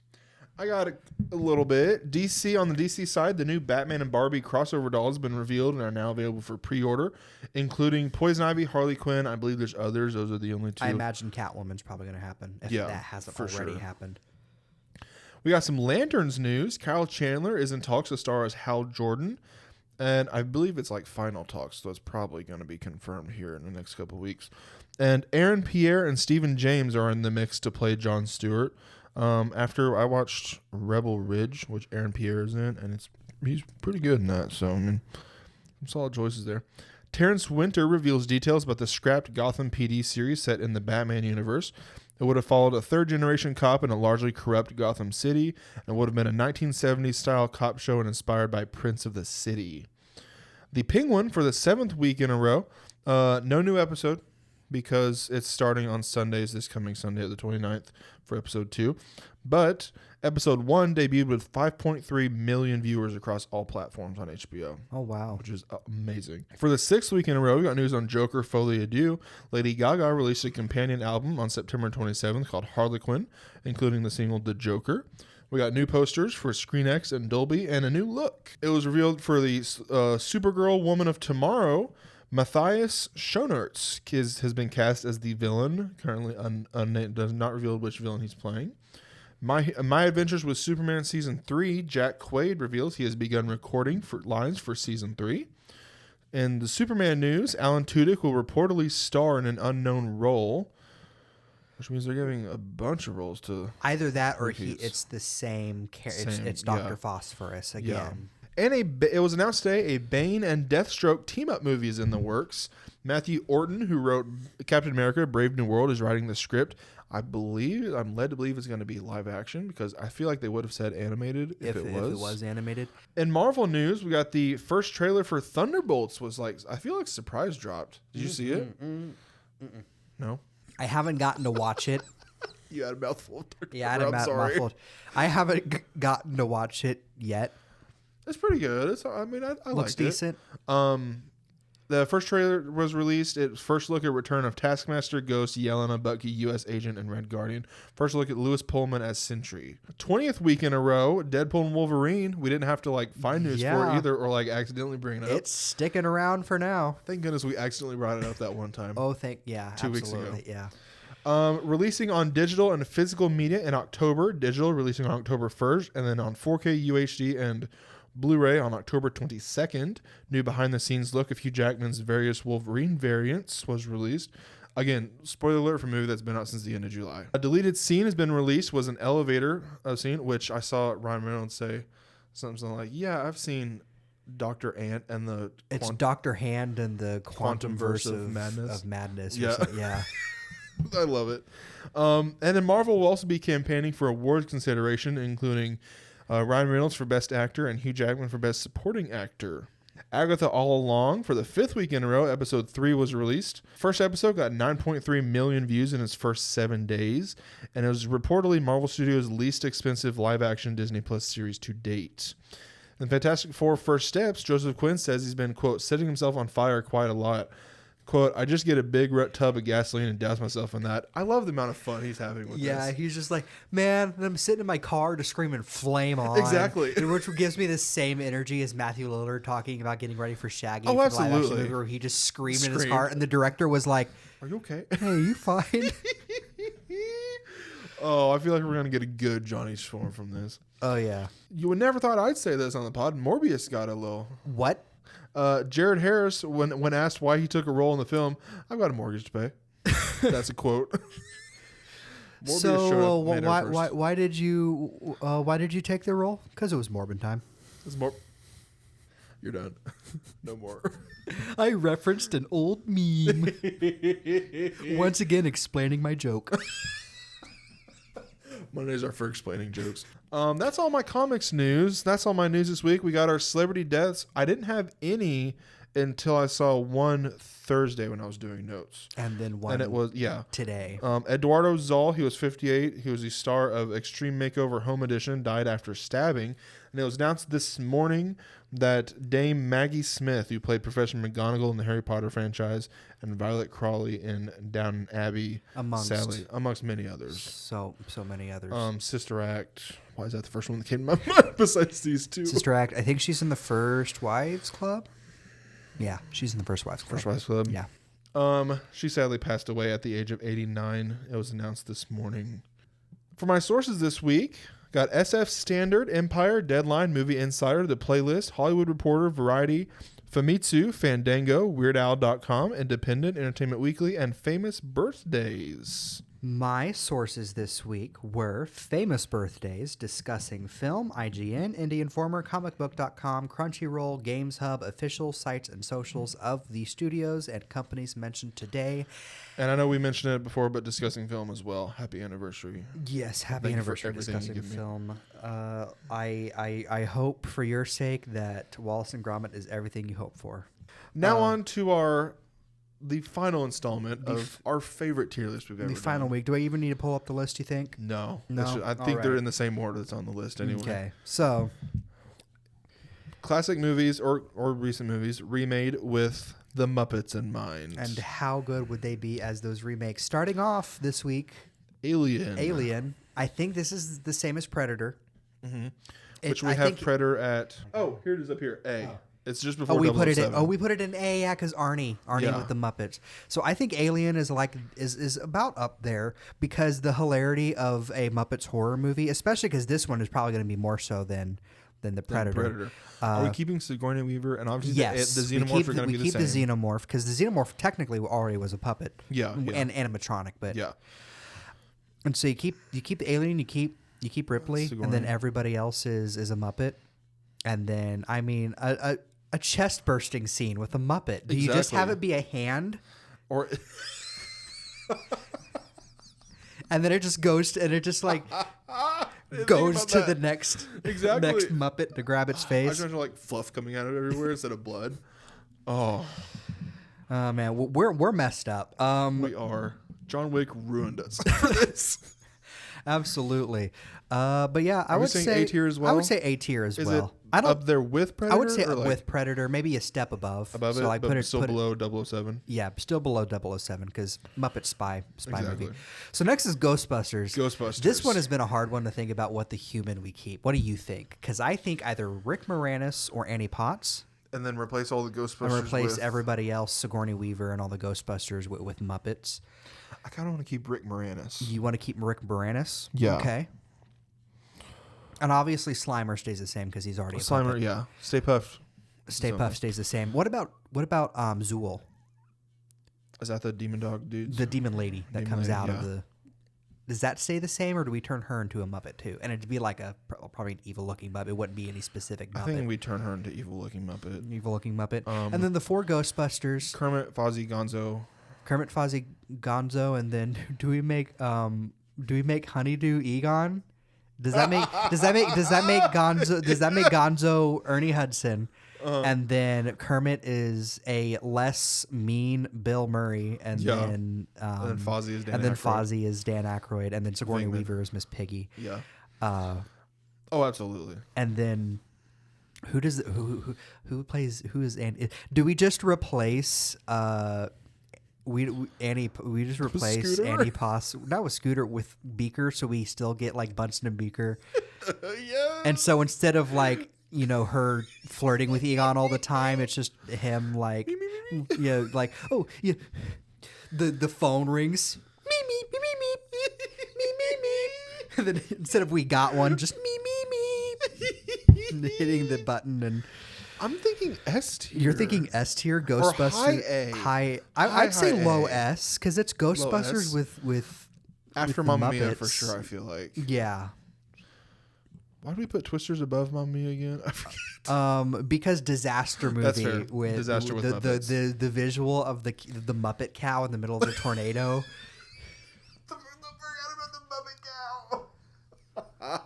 I got a little bit. DC, on the DC side, the new Batman and Barbie crossover dolls have been revealed and are now available for pre-order, including Poison Ivy, Harley Quinn. I believe there's others. Those are the only two. I imagine Catwoman's probably going to happen if that hasn't already happened. We got some Lanterns news. Kyle Chandler is in talks to star as Hal Jordan, and I believe it's like final talks, so it's probably going to be confirmed here in the next couple of weeks. And Aaron Pierre and Stephen James are in the mix to play Jon Stewart. After I watched Rebel Ridge, which Aaron Pierre is in, and he's pretty good in that. So I mean, some solid choices there. Terrence Winter reveals details about the scrapped Gotham PD series set in the Batman universe. It would have followed a third-generation cop in a largely corrupt Gotham City, and would have been a 1970s-style cop show and inspired by Prince of the City. The Penguin, for the 7th week in a row, no new episode, because it's starting on Sundays, this coming Sunday, the 29th, for episode 2. But episode 1 debuted with 5.3 million viewers across all platforms on HBO. Oh, wow. Which is amazing. For the 6th week in a row, we got news on Joker Folie à Deux. Lady Gaga released a companion album on September 27th called Harlequin, including the single The Joker. We got new posters for ScreenX and Dolby and a new look. It was revealed for the Supergirl Woman of Tomorrow. Matthias Schoenaerts has been cast as the villain, currently unnamed, does not reveal which villain he's playing. My Adventures with Superman Season 3, Jack Quaid reveals he has begun recording for lines for Season 3. In the Superman news, Alan Tudyk will reportedly star in an unknown role, which means they're giving a bunch of roles to... Either that or it's the same character. It's Dr. Phosphorus again. Yeah. And it was announced today a Bane and Deathstroke team-up movie is in the works. Matthew Orton, who wrote Captain America: Brave New World, is writing the script. I'm led to believe it's going to be live action because I feel like they would have said animated if it was animated. In Marvel news, we got the first trailer for Thunderbolts I feel like surprise dropped. Did you see it? No? I haven't gotten to watch it. You had a mouthful of Dr. Yeah, I had a mouthful. I haven't gotten to watch it yet. It's pretty good. I liked it. Looks decent. The first trailer was released. It was first look at return of Taskmaster, Ghost, Yelena, Bucky, U.S. Agent, and Red Guardian. First look at Lewis Pullman as Sentry. 20th week in a row, Deadpool and Wolverine. We didn't have to find news for it either or accidentally bring it up. It's sticking around for now. Thank goodness we accidentally brought it up that one time. Oh, 2 weeks ago. Yeah. Releasing on digital and physical media in October. Digital releasing on October 1st, and then on 4K UHD and Blu-ray on October 22nd. New behind-the-scenes look of Hugh Jackman's various Wolverine variants was released. Again, spoiler alert for a movie that's been out since the end of July. A deleted scene has been released, was an elevator scene, which I saw Ryan Reynolds say something like, yeah, I've seen Dr. Ant and the... It's Dr. Hand and the Quantum Verse of Madness. Yeah. Yeah. I love it. And then Marvel will also be campaigning for awards consideration, including Ryan Reynolds for Best Actor and Hugh Jackman for Best Supporting Actor. Agatha All Along, for the 5th week in a row, episode 3 was released. First episode got 9.3 million views in its first 7 days, and it was reportedly Marvel Studios' least expensive live-action Disney Plus series to date. In Fantastic Four First Steps, Joseph Quinn says he's been, quote, setting himself on fire quite a lot. Quote, I just get a big tub of gasoline and douse myself in that. I love the amount of fun he's having with this. Yeah, he's just like, man, I'm sitting in my car just screaming flame on. Exactly. Which gives me the same energy as Matthew Lillard talking about getting ready for Shaggy. Oh, for absolutely. The live action movie where he just screamed in his car, and the director was like, are you okay? Hey, you fine? Oh, I feel like we're going to get a good Johnny Storm from this. Oh, yeah. You would never thought I'd say this on the pod. Morbius got a little... What? Jared Harris, when asked why he took a role in the film, I've got a mortgage to pay. That's a quote. So why did you take the role? Because it was Morbin time. It's more. You're done. No more. I referenced an old meme. Once again, explaining my joke. Mondays are for explaining jokes. That's all my comics news. That's all my news this week. We got our celebrity deaths. I didn't have any until I saw one Thursday when I was doing notes. And then one And it was, today. Eduardo Zoll, he was 58. He was the star of Extreme Makeover Home Edition, died after stabbing. And it was announced this morning that Dame Maggie Smith, who played Professor McGonagall in the Harry Potter franchise, and Violet Crawley in Downton Abbey, amongst many others. So many others. Sister Act. Why is that the first one that came to my mind besides these two? Sister Act. I think she's in the First Wives Club. Yeah, she's in the First Wives Club. First Wives Club. Yeah. She sadly passed away at the age of 89. It was announced this morning. For my sources this week, got SF Standard, Empire, Deadline, Movie Insider, The Playlist, Hollywood Reporter, Variety, Famitsu, Fandango, WeirdOwl.com, Independent, Entertainment Weekly, and Famous Birthdays. My sources this week were Famous Birthdays, Discussing Film, IGN, Indie Informer, comicbook.com, Crunchyroll, Games Hub, official sites and socials of the studios and companies mentioned today. And I know we mentioned it before, but Discussing Film as well. Happy anniversary. Yes, happy anniversary Discussing Film. I hope for your sake that Wallace and Gromit is everything you hope for. Now on to the final installment of our favorite tier list we've ever done. The final week. Do I even need to pull up the list, you think? No. No? I think they're in the same order that's on the list anyway. Okay. So, classic movies or recent movies remade with the Muppets in mind. And how good would they be as those remakes? Starting off this week, Alien. I think this is the same as Predator. Mm-hmm. Which we have Predator at... Oh, here it is up here. A. Oh. It's just before we put it in. We put it in A, yeah, because Arnie yeah. with the Muppets. So I think Alien is about up there because the hilarity of a Muppets horror movie, especially because this one is probably going to be more so than the Predator. Are we keeping Sigourney Weaver? And obviously yes, the Xenomorph are going to be the same. We keep the Xenomorph because the Xenomorph technically already was a puppet. Yeah. And animatronic, but yeah. And so you keep the Alien, you keep Ripley, Sigourney. And then everybody else is a Muppet, and then I mean a chest bursting scene with a Muppet. Do you just have it be a hand? Or and then it just goes to, and it just like goes to the next Muppet to grab its face. I was like fluff coming out of everywhere instead of blood. Oh man, we're messed up. We are. John Wick ruined us for this. Absolutely. But yeah, I would say A tier as well. I would say A tier as well. I don't up there with Predator. I would say with Predator, maybe a step above. Above so it, like but still below 007. Yeah, still below 007 because Muppet spy movie. So next is Ghostbusters. This one has been a hard one to think about what the human we keep. What do you think? Because I think either Rick Moranis or Annie Potts. And then replace all the Ghostbusters. And replace everybody else, Sigourney Weaver and all the Ghostbusters with Muppets. I kind of want to keep Rick Moranis. You want to keep Rick Moranis? Yeah. Okay. And obviously Slimer stays the same because he's already a Slimer, puppet. yeah. Stay Puft. Stay Puft stays the same. What about Zool? Is that the demon dog dude? The demon lady that comes out of the... Does that stay the same, or do we turn her into a Muppet too? And it'd be like probably an evil-looking Muppet. It wouldn't be any specific Muppet. I think we turn her into evil-looking Muppet. Evil-looking Muppet. And then the four Ghostbusters. Kermit, Fozzie, Gonzo. Kermit, Fozzie, Gonzo, and then do we make Honeydew Egon? Does that make Gonzo Ernie Hudson? And then Kermit is a less mean Bill Murray, and then Fozzie is Dan. And then Fozzie is Dan Aykroyd, and then Sigourney Weaver is Miss Piggy. Yeah. Oh, absolutely. And then who is Annie? Do we just replace we just replace Annie Potts not with Scooter with Beaker, so we still get like Bunsen and Beaker. Yeah. And so instead of like, you know, her flirting with Egon all the time, it's just him like, yeah, like, oh yeah, the phone rings, me me me me me me me me, and then instead of we got one, just me me me, hitting the button. And I'm thinking S tier. You're thinking S tier, Ghostbusters. Or high A. I'd say high low A. S because it's Ghostbusters with after Mamma Mia for sure. I feel like yeah. Why did we put Twisters above Mamma Mia again? I forget. Because disaster movie. That's fair. With Disaster with Muppets. the visual of the Muppet cow in the middle of the tornado. I forgot about the Muppet cow.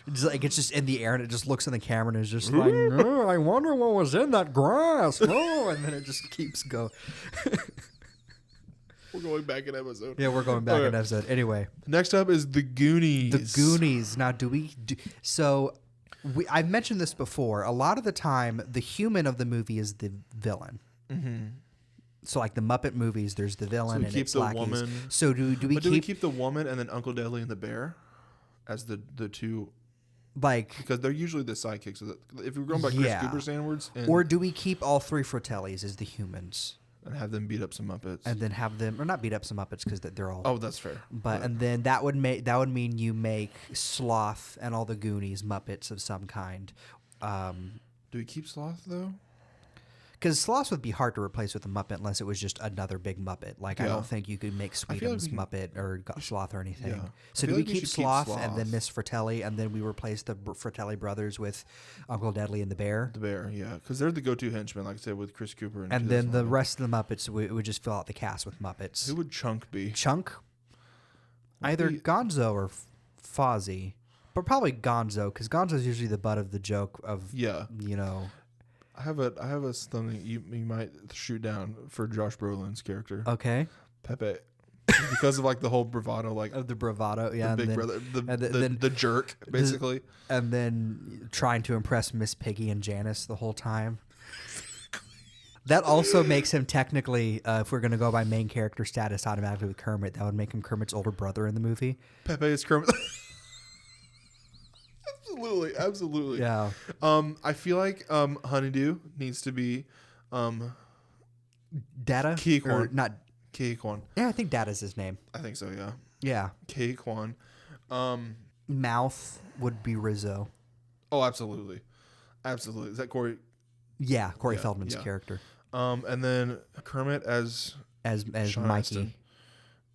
It's just in the air and it just looks in the camera and is just like, oh, I wonder what was in that grass. Oh, and then it just keeps going. We're going back an episode. Yeah, we're going back an episode. Anyway, next up is the Goonies. the Goonies. Now, I've mentioned this before. A lot of the time, the human of the movie is the villain. Mm-hmm. So, like the Muppet movies, there's the villain and it's lackeys. Woman. So do we keep the woman and then Uncle Deadly and the bear as the two? Like, because they're usually the sidekicks. If we're going by Chris Cooper standards, or do we keep all three Fratellis as the humans and have them beat up some Muppets, and then have them, or not beat up some Muppets because they're all. Oh, that's fair. But and then that would mean you make Sloth and all the Goonies Muppets of some kind. Do we keep Sloth though? Because Sloth would be hard to replace with a Muppet unless it was just another big Muppet. Like, I don't think you could make Sweetums Muppet or Sloth or anything. Yeah. So do we keep Sloth and then Miss Fratelli, and then we replace the Fratelli brothers with Uncle Deadly and the bear? The bear, yeah. Because they're the go-to henchmen, like I said, with Chris Cooper. And then the rest of the Muppets, we would just fill out the cast with Muppets. Who would Chunk be? Chunk? Either Gonzo or Fozzie. But probably Gonzo, because Gonzo's usually the butt of the joke of, you know... I have a something you might shoot down for Josh Brolin's character. Okay. Pepe. Because of like the whole bravado, like of the bravado, yeah, the big brother, the jerk, basically. And then trying to impress Miss Piggy and Janice the whole time. That also makes him technically, if we're going to go by main character status, automatically with Kermit. That would make him Kermit's older brother in the movie. Pepe is Kermit. Absolutely. Yeah. I feel like Honeydew needs to be Data? Kei-Kwan. Not Kei-Kwan. Yeah, I think Data's his name. I think so, yeah. Yeah. Kei-Kwan. Mouth would be Rizzo. Oh, absolutely. Absolutely. Is that Corey? Yeah, Corey Feldman's character. And then Kermit as Mikey. Astin.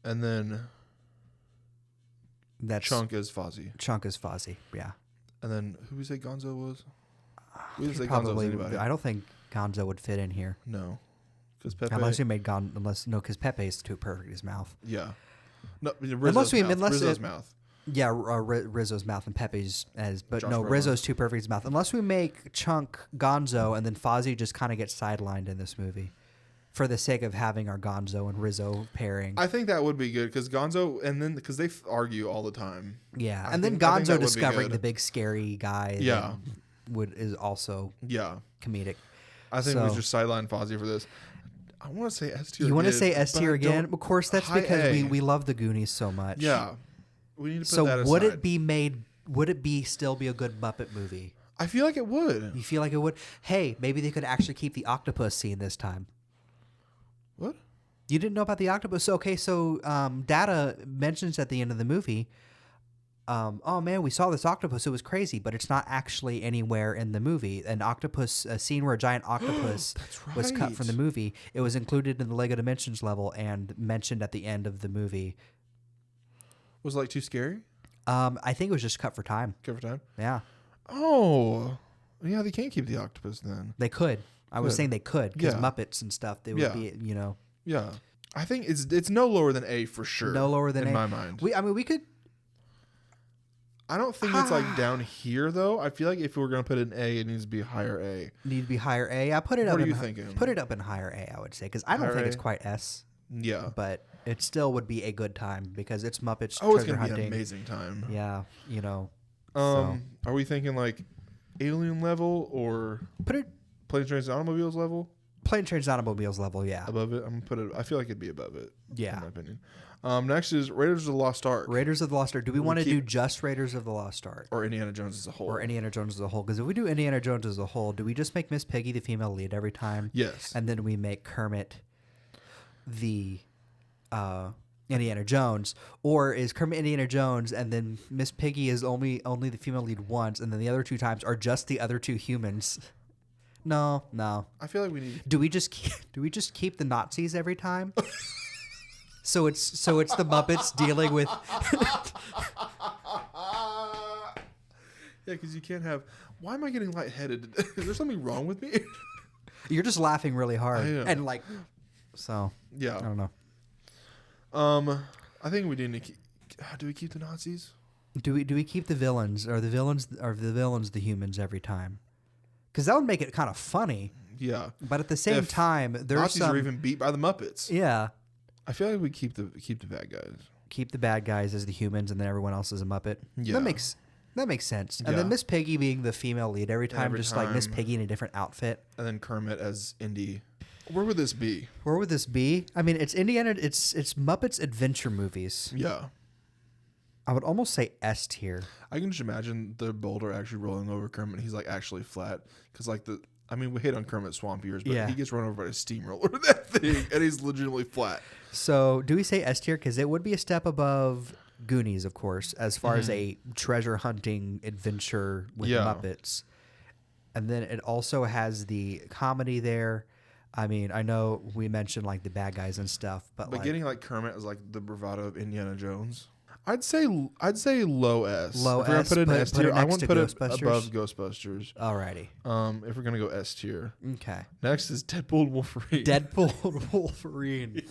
And then Chunk as Fozzie. Chunk as Fozzie, yeah. And then who we say Gonzo was? We didn't say Gonzo was anybody. I don't think Gonzo would fit in here. No. Because Pepe... Unless you made because Pepe is too perfect his mouth. Yeah. No, Rizzo's mouth. Yeah, Rizzo's mouth and Pepe's Josh Rizzo's too perfect his mouth. Unless we make Chunk Gonzo and then Fozzie just kind of gets sidelined in this movie. For the sake of having our Gonzo and Rizzo pairing. I think that would be good because Gonzo, and then because they argue all the time. Yeah, and then Gonzo discovering the big scary guy. Yeah, is also comedic. I think we just sideline Fozzie for this. I want to say S tier. You want to say S tier again? Of course, that's because we love the Goonies so much. Yeah, we need to put that aside. So would it be made? Would it still be a good Muppet movie? I feel like it would. You feel like it would? Hey, maybe they could actually keep the octopus scene this time. What? You didn't know about the octopus? Okay, so Data mentions at the end of the movie, oh man, we saw this octopus. It was crazy, but it's not actually anywhere in the movie. A scene where a giant octopus was cut from the movie. It was included in the Lego Dimensions level and mentioned at the end of the movie. Was it like too scary? I think it was just cut for time. Cut for time? Yeah. Oh. Yeah, they can't keep the octopus then. They could. I was saying they could because Muppets and stuff. They would be, Yeah, I think it's no lower than A for sure. No lower than A in my mind. We could. I don't think it's like down here though. I feel like if we were gonna put it in A, it needs to be higher A. Need to be higher A. I put it up. What are you thinking? Put it up in higher A. I would say because I don't think it's quite S. Yeah, but it still would be a good time because it's Muppets. Oh, it's gonna hunting. be an amazing time. Yeah, Are we thinking like Alien level or put it? Planes, Trains, and Automobiles level? Planes, Trains, and Automobiles level, yeah. Above it? I'm gonna put it. I feel like it'd be above it. Yeah. In my opinion. Next is Raiders of the Lost Ark. Raiders of the Lost Ark. Do we want to do just Raiders of the Lost Ark? Or Indiana Jones as a whole? Because if we do Indiana Jones as a whole, do we just make Miss Piggy the female lead every time? Yes. And then we make Kermit the Indiana Jones? Or is Kermit Indiana Jones and then Miss Piggy is only the female lead once and then the other two times are just the other two humans? No. I feel like we need. Do we just keep the Nazis every time? so it's the Muppets dealing with. Yeah, because you can't have. Why am I getting lightheaded? Is there something wrong with me? You're just laughing really hard and like. So yeah, I don't know. I think we need to keep. Do we keep the Nazis? Do we keep the villains? Are the villains the humans every time? Because that would make it kind of funny. Yeah. But at the same time, there's Nazis some are even beat by the Muppets. Yeah. I feel like we keep the bad guys. Keep the bad guys as the humans, and then everyone else is a Muppet. Yeah. That makes sense. And Yeah. then Miss Piggy being the female lead every time, like Miss Piggy in a different outfit. And then Kermit as Indy. Where would this be? Where would this be? I mean, it's Indiana. It's Muppets adventure movies. Yeah. I would almost say S tier. I can just imagine the boulder actually rolling over Kermit. He's like actually flat because we hate on Kermit Swamp Years, but he gets run over by a steamroller with that thing, and he's legitimately flat. So, do we say S tier? Because it would be a step above Goonies, of course, as far as a treasure hunting adventure with Muppets. And then it also has the comedy there. I mean, I know we mentioned like the bad guys and stuff, but getting like Kermit is like the bravado of Indiana Jones. I'd say low S. Low if we're gonna put it in S tier, I want to put it Ghostbusters? above Ghostbusters. Alrighty. If we're gonna go S tier. Okay. Next is Deadpool and Wolverine. Deadpool and Wolverine.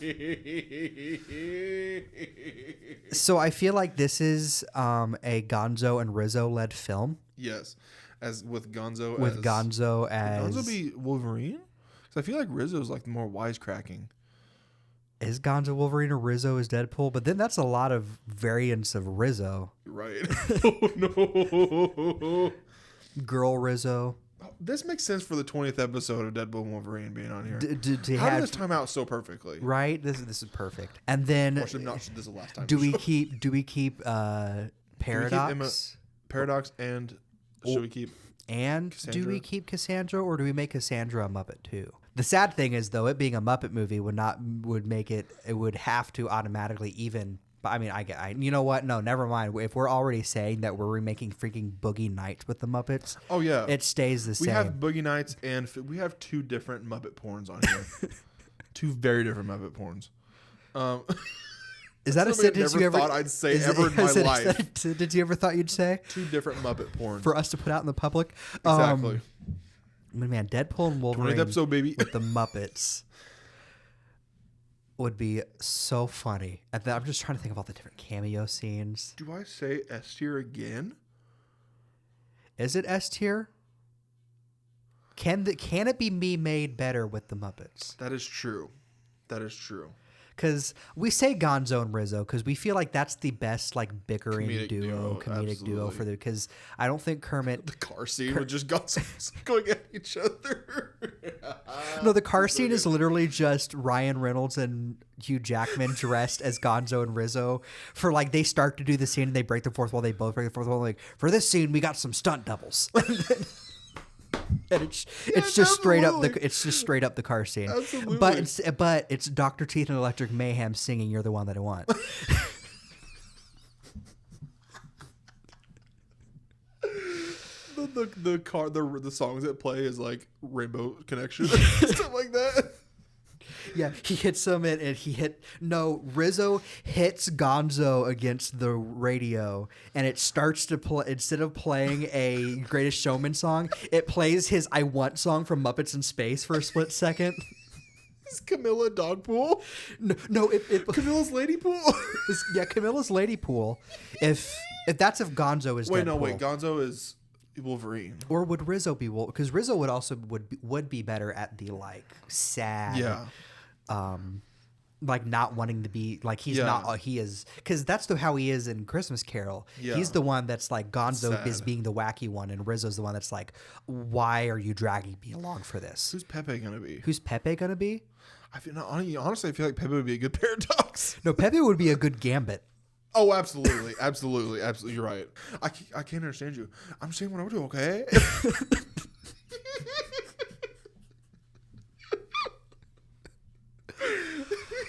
So I feel like this is a Gonzo and Rizzo led film. Yes, as with Gonzo. With Gonzo as Gonzo be Wolverine? Because I feel like Rizzo's like more wisecracking. Is Gonzo Wolverine or Rizzo is Deadpool? But then that's a lot of variants of Rizzo. Right. Oh no. Girl Rizzo. This makes sense for the 20th episode of Deadpool and Wolverine being on here. How did this time out so perfectly? Right. This is perfect. And then This is the last time. do we keep Paradox? Paradox and should we keep? And Cassandra? do we keep Cassandra, or do we make Cassandra a Muppet too? The sad thing is, though, it being a Muppet movie would make it would have to automatically even. But I mean, I you know what? No, never mind. If we're already saying that we're remaking freaking Boogie Nights with the Muppets, oh yeah, it stays the same. We have Boogie Nights and we have two different Muppet porns on here. Two very different Muppet porns. Is that a sentence you ever thought I'd say ever in my life? Did you ever thought you'd say? Two different Muppet porns For us to put out in the public? Exactly. Man, Deadpool and Wolverine 20th episode, baby. with the Muppets would be so funny. And then I'm just trying to think of all the different cameo scenes. Do I say S tier again? Is it S tier? Can it be made better with the Muppets? That is true. Because we say Gonzo and Rizzo because we feel like that's the best like bickering comedic duo for the. Because I don't think Kermit. The car scene with just Gonzo going at each other. No, the car scene is literally just Ryan Reynolds and Hugh Jackman dressed as Gonzo and Rizzo. For like they start to do the scene and they break the fourth wall. They both break the fourth wall. Like for this scene, we got some stunt doubles. And it's just straight up the car scene. Absolutely. But it's Dr. Teeth and Electric Mayhem singing "You're the One That I Want." the songs that play is like Rainbow Connection, stuff like that. Yeah, he hits him and Rizzo hits Gonzo against the radio and it starts to play, instead of playing a Greatest Showman song, it plays his I Want song from Muppets in Space for a split second. Is Camilla Dogpool? No, Camilla's Lady Pool? Yeah, Camilla's Lady Pool. If Gonzo is Deadpool. Gonzo is Wolverine. Or would Rizzo be Wolverine? Because Rizzo would also would be better at the like sad, like not wanting to be like he is because that's how he is in Christmas Carol. Yeah. He's the one that's like Gonzo Sad. is being the wacky one, and Rizzo's the one that's like, why are you dragging me along for this? Who's Pepe gonna be? Who's Pepe gonna be? Honestly, I feel like Pepe would be a good paradox. No, Pepe would be a good Gambit. Oh, absolutely, absolutely. You're right. I can't understand you. I'm saying what I would do, okay?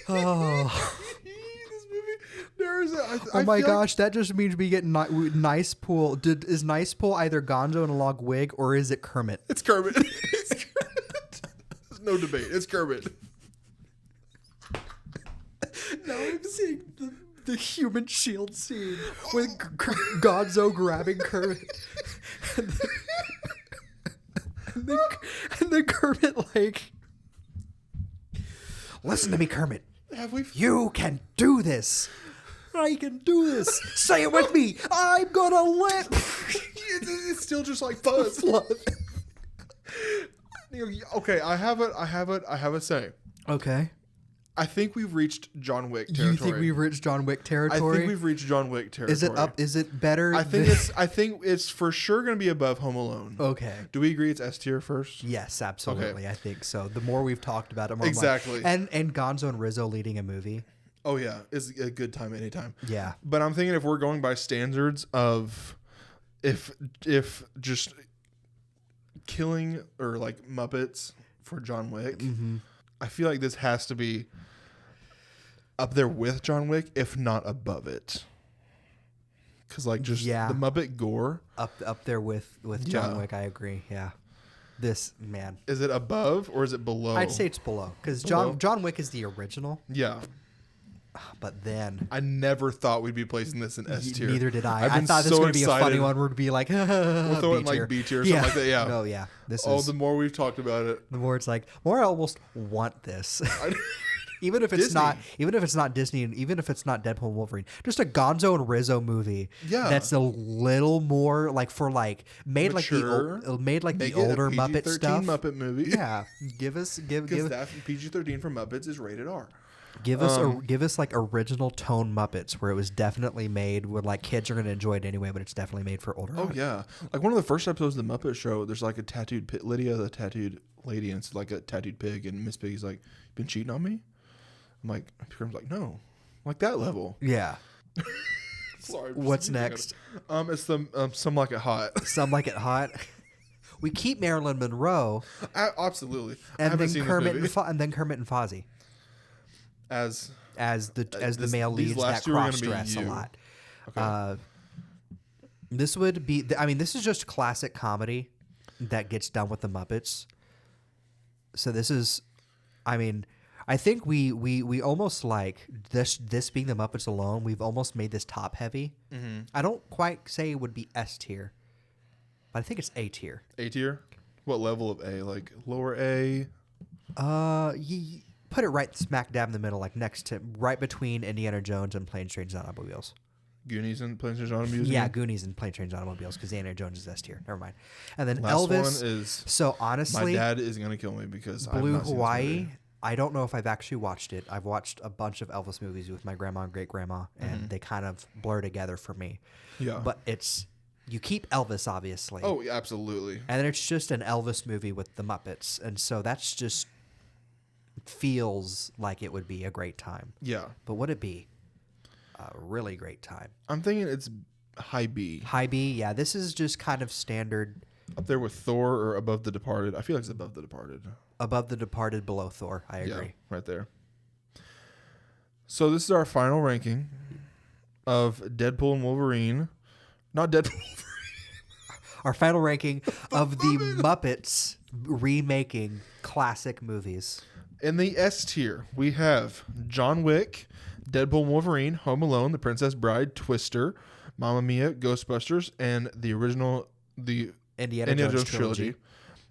Oh. This movie, Oh my gosh, that just means we get Nice Pool. Is Nice Pool either Gonzo in a log wig or is it Kermit? It's Kermit. It's Kermit. There's no debate. It's Kermit. Now I'm seeing the human shield scene with Gonzo grabbing Kermit. And then Kermit like, listen to me, Kermit. You can do this. I can do this. Say it with me. I'm gonna live. It's still just like fuzz. Okay, I have a say. Okay. I think we've reached John Wick territory. You think we've reached John Wick territory? I think we've reached John Wick territory. Is it up? Is it better? I think it's for sure going to be above Home Alone. Okay. Do we agree it's S tier first? Yes, absolutely. Okay. I think so. The more we've talked about it, more exactly. I'm like, and Gonzo and Rizzo leading a movie. Oh yeah, it's a good time anytime. Yeah. But I'm thinking if we're going by standards of if just killing or like Muppets for John Wick, I feel like this has to be up there with John Wick, if not above it. Because like just the Muppet gore up there with John Wick. I agree. Yeah. This man. Is it above or is it below? I'd say it's below because John Wick is the original. Yeah. But then I never thought we'd be placing this in S tier. Neither did I. I thought this was going to be a funny one where it'd be like, we'll throw it in like B tier or something like that. Yeah. No, yeah. The more we've talked about it, the more it's like, more I almost want this. Even if it's not Disney, and even if it's not Deadpool and Wolverine, just a Gonzo and Rizzo movie. Yeah. That's a little more like for like made mature, like the older Muppet stuff. Muppet movie. Yeah. Give that PG-13 for Muppets is rated R. Give us like original tone Muppets where it was definitely made where like kids are going to enjoy it anyway, but it's definitely made for older. Oh yeah, like one of the first episodes of the Muppet Show. There's like a tattooed Lydia, the tattooed lady, and it's like a tattooed pig, and Miss Piggy's like, "You been cheating on me?" I'm like, Grim's like, "No," like that level. Yeah. Sorry. What's next? It's the Some Like It Hot. Some Like It Hot. We keep Marilyn Monroe. Absolutely. And then Kermit and Fozzie. As the male leads that cross dress a lot. Okay. This would be. This is just classic comedy that gets done with the Muppets. So this is, I think we almost like this being the Muppets alone. We've almost made this top heavy. Mm-hmm. I don't quite say it would be S tier, but I think it's A tier. A tier. What level of A? Like lower A? Put it right smack dab in the middle, like next to, right between Indiana Jones and Planes, Trains, and Automobiles. Goonies and Planes, Trains, and Automobiles? Yeah, Goonies and Planes, Trains, and Automobiles, because Indiana Jones is S tier. Never mind. And then Last Elvis. One is, so honestly, my dad is going to kill me because Blue Hawaii. I don't know if I've actually watched it. I've watched a bunch of Elvis movies with my grandma and great grandma, and they kind of blur together for me. Yeah. But you keep Elvis, obviously. Oh, absolutely. And then it's just an Elvis movie with the Muppets. And so that's just feels like it would be a great time. Yeah. But would it be a really great time? I'm thinking it's high B. High B, yeah. This is just kind of standard. Up there with Thor or above The Departed. I feel like it's above The Departed. Above The Departed, below Thor. I agree. Yeah, right there. So this is our final ranking of Deadpool and Wolverine. Not Deadpool and Wolverine. Our final ranking of the Muppets remaking classic movies. In the S tier, we have John Wick, Deadpool and Wolverine, Home Alone, The Princess Bride, Twister, Mamma Mia, Ghostbusters, and the original Indiana Jones trilogy.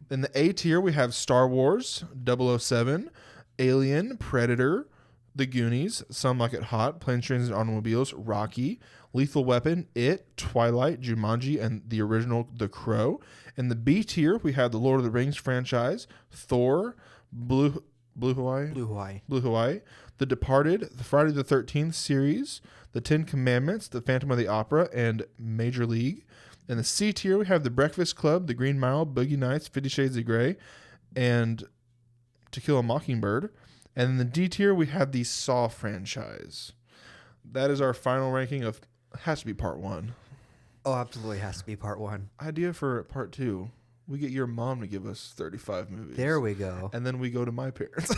In the A tier, we have Star Wars, 007, Alien, Predator, The Goonies, Some Like It Hot, Planes, Trains, and Automobiles, Rocky, Lethal Weapon, It, Twilight, Jumanji, and the original The Crow. In the B tier, we have the Lord of the Rings franchise, Thor, Blue Hawaii, The Departed, the Friday the 13th series, The Ten Commandments, The Phantom of the Opera, and Major League. In the C tier, we have The Breakfast Club, The Green Mile, Boogie Nights, 50 Shades of Grey, and To Kill a Mockingbird. And in the D tier, we have the Saw franchise. That is our final ranking of, has to be part 1. Oh, absolutely has to be part 1. Idea for part 2. We get your mom to give us 35 movies. There we go. And then we go to my parents.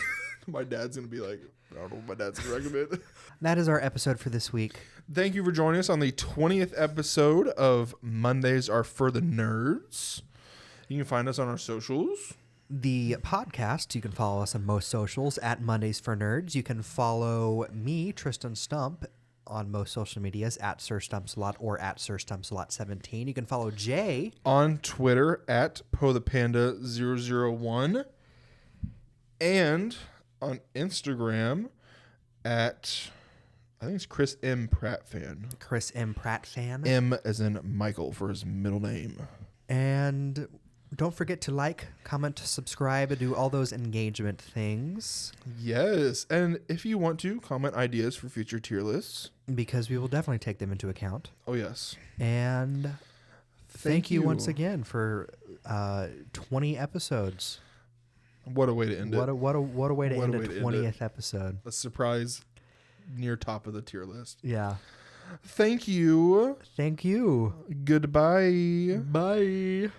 My dad's going to be like, I don't know what my dad's going to recommend. That is our episode for this week. Thank you for joining us on the 20th episode of Mondays Are for the Nerds. You can find us on our socials. The podcast, you can follow us on most socials at Mondays for Nerds. You can follow me, Tristan Stump, on most social medias at Sir Stumpsalot or at Sir Stumpsalot17. You can follow Jay on Twitter at PoThePanda001 and on Instagram at I think it's Chris M. Pratt fan. Chris M. Pratt fan. M as in Michael for his middle name. And don't forget to like, comment, subscribe, and do all those engagement things. Yes. And if you want to, comment ideas for future tier lists. Because we will definitely take them into account. Oh, yes. And thank you once again for 20 episodes. What a way to end it. What a way to end a 20th episode. A surprise near top of the tier list. Yeah. Thank you. Thank you. Goodbye. Bye.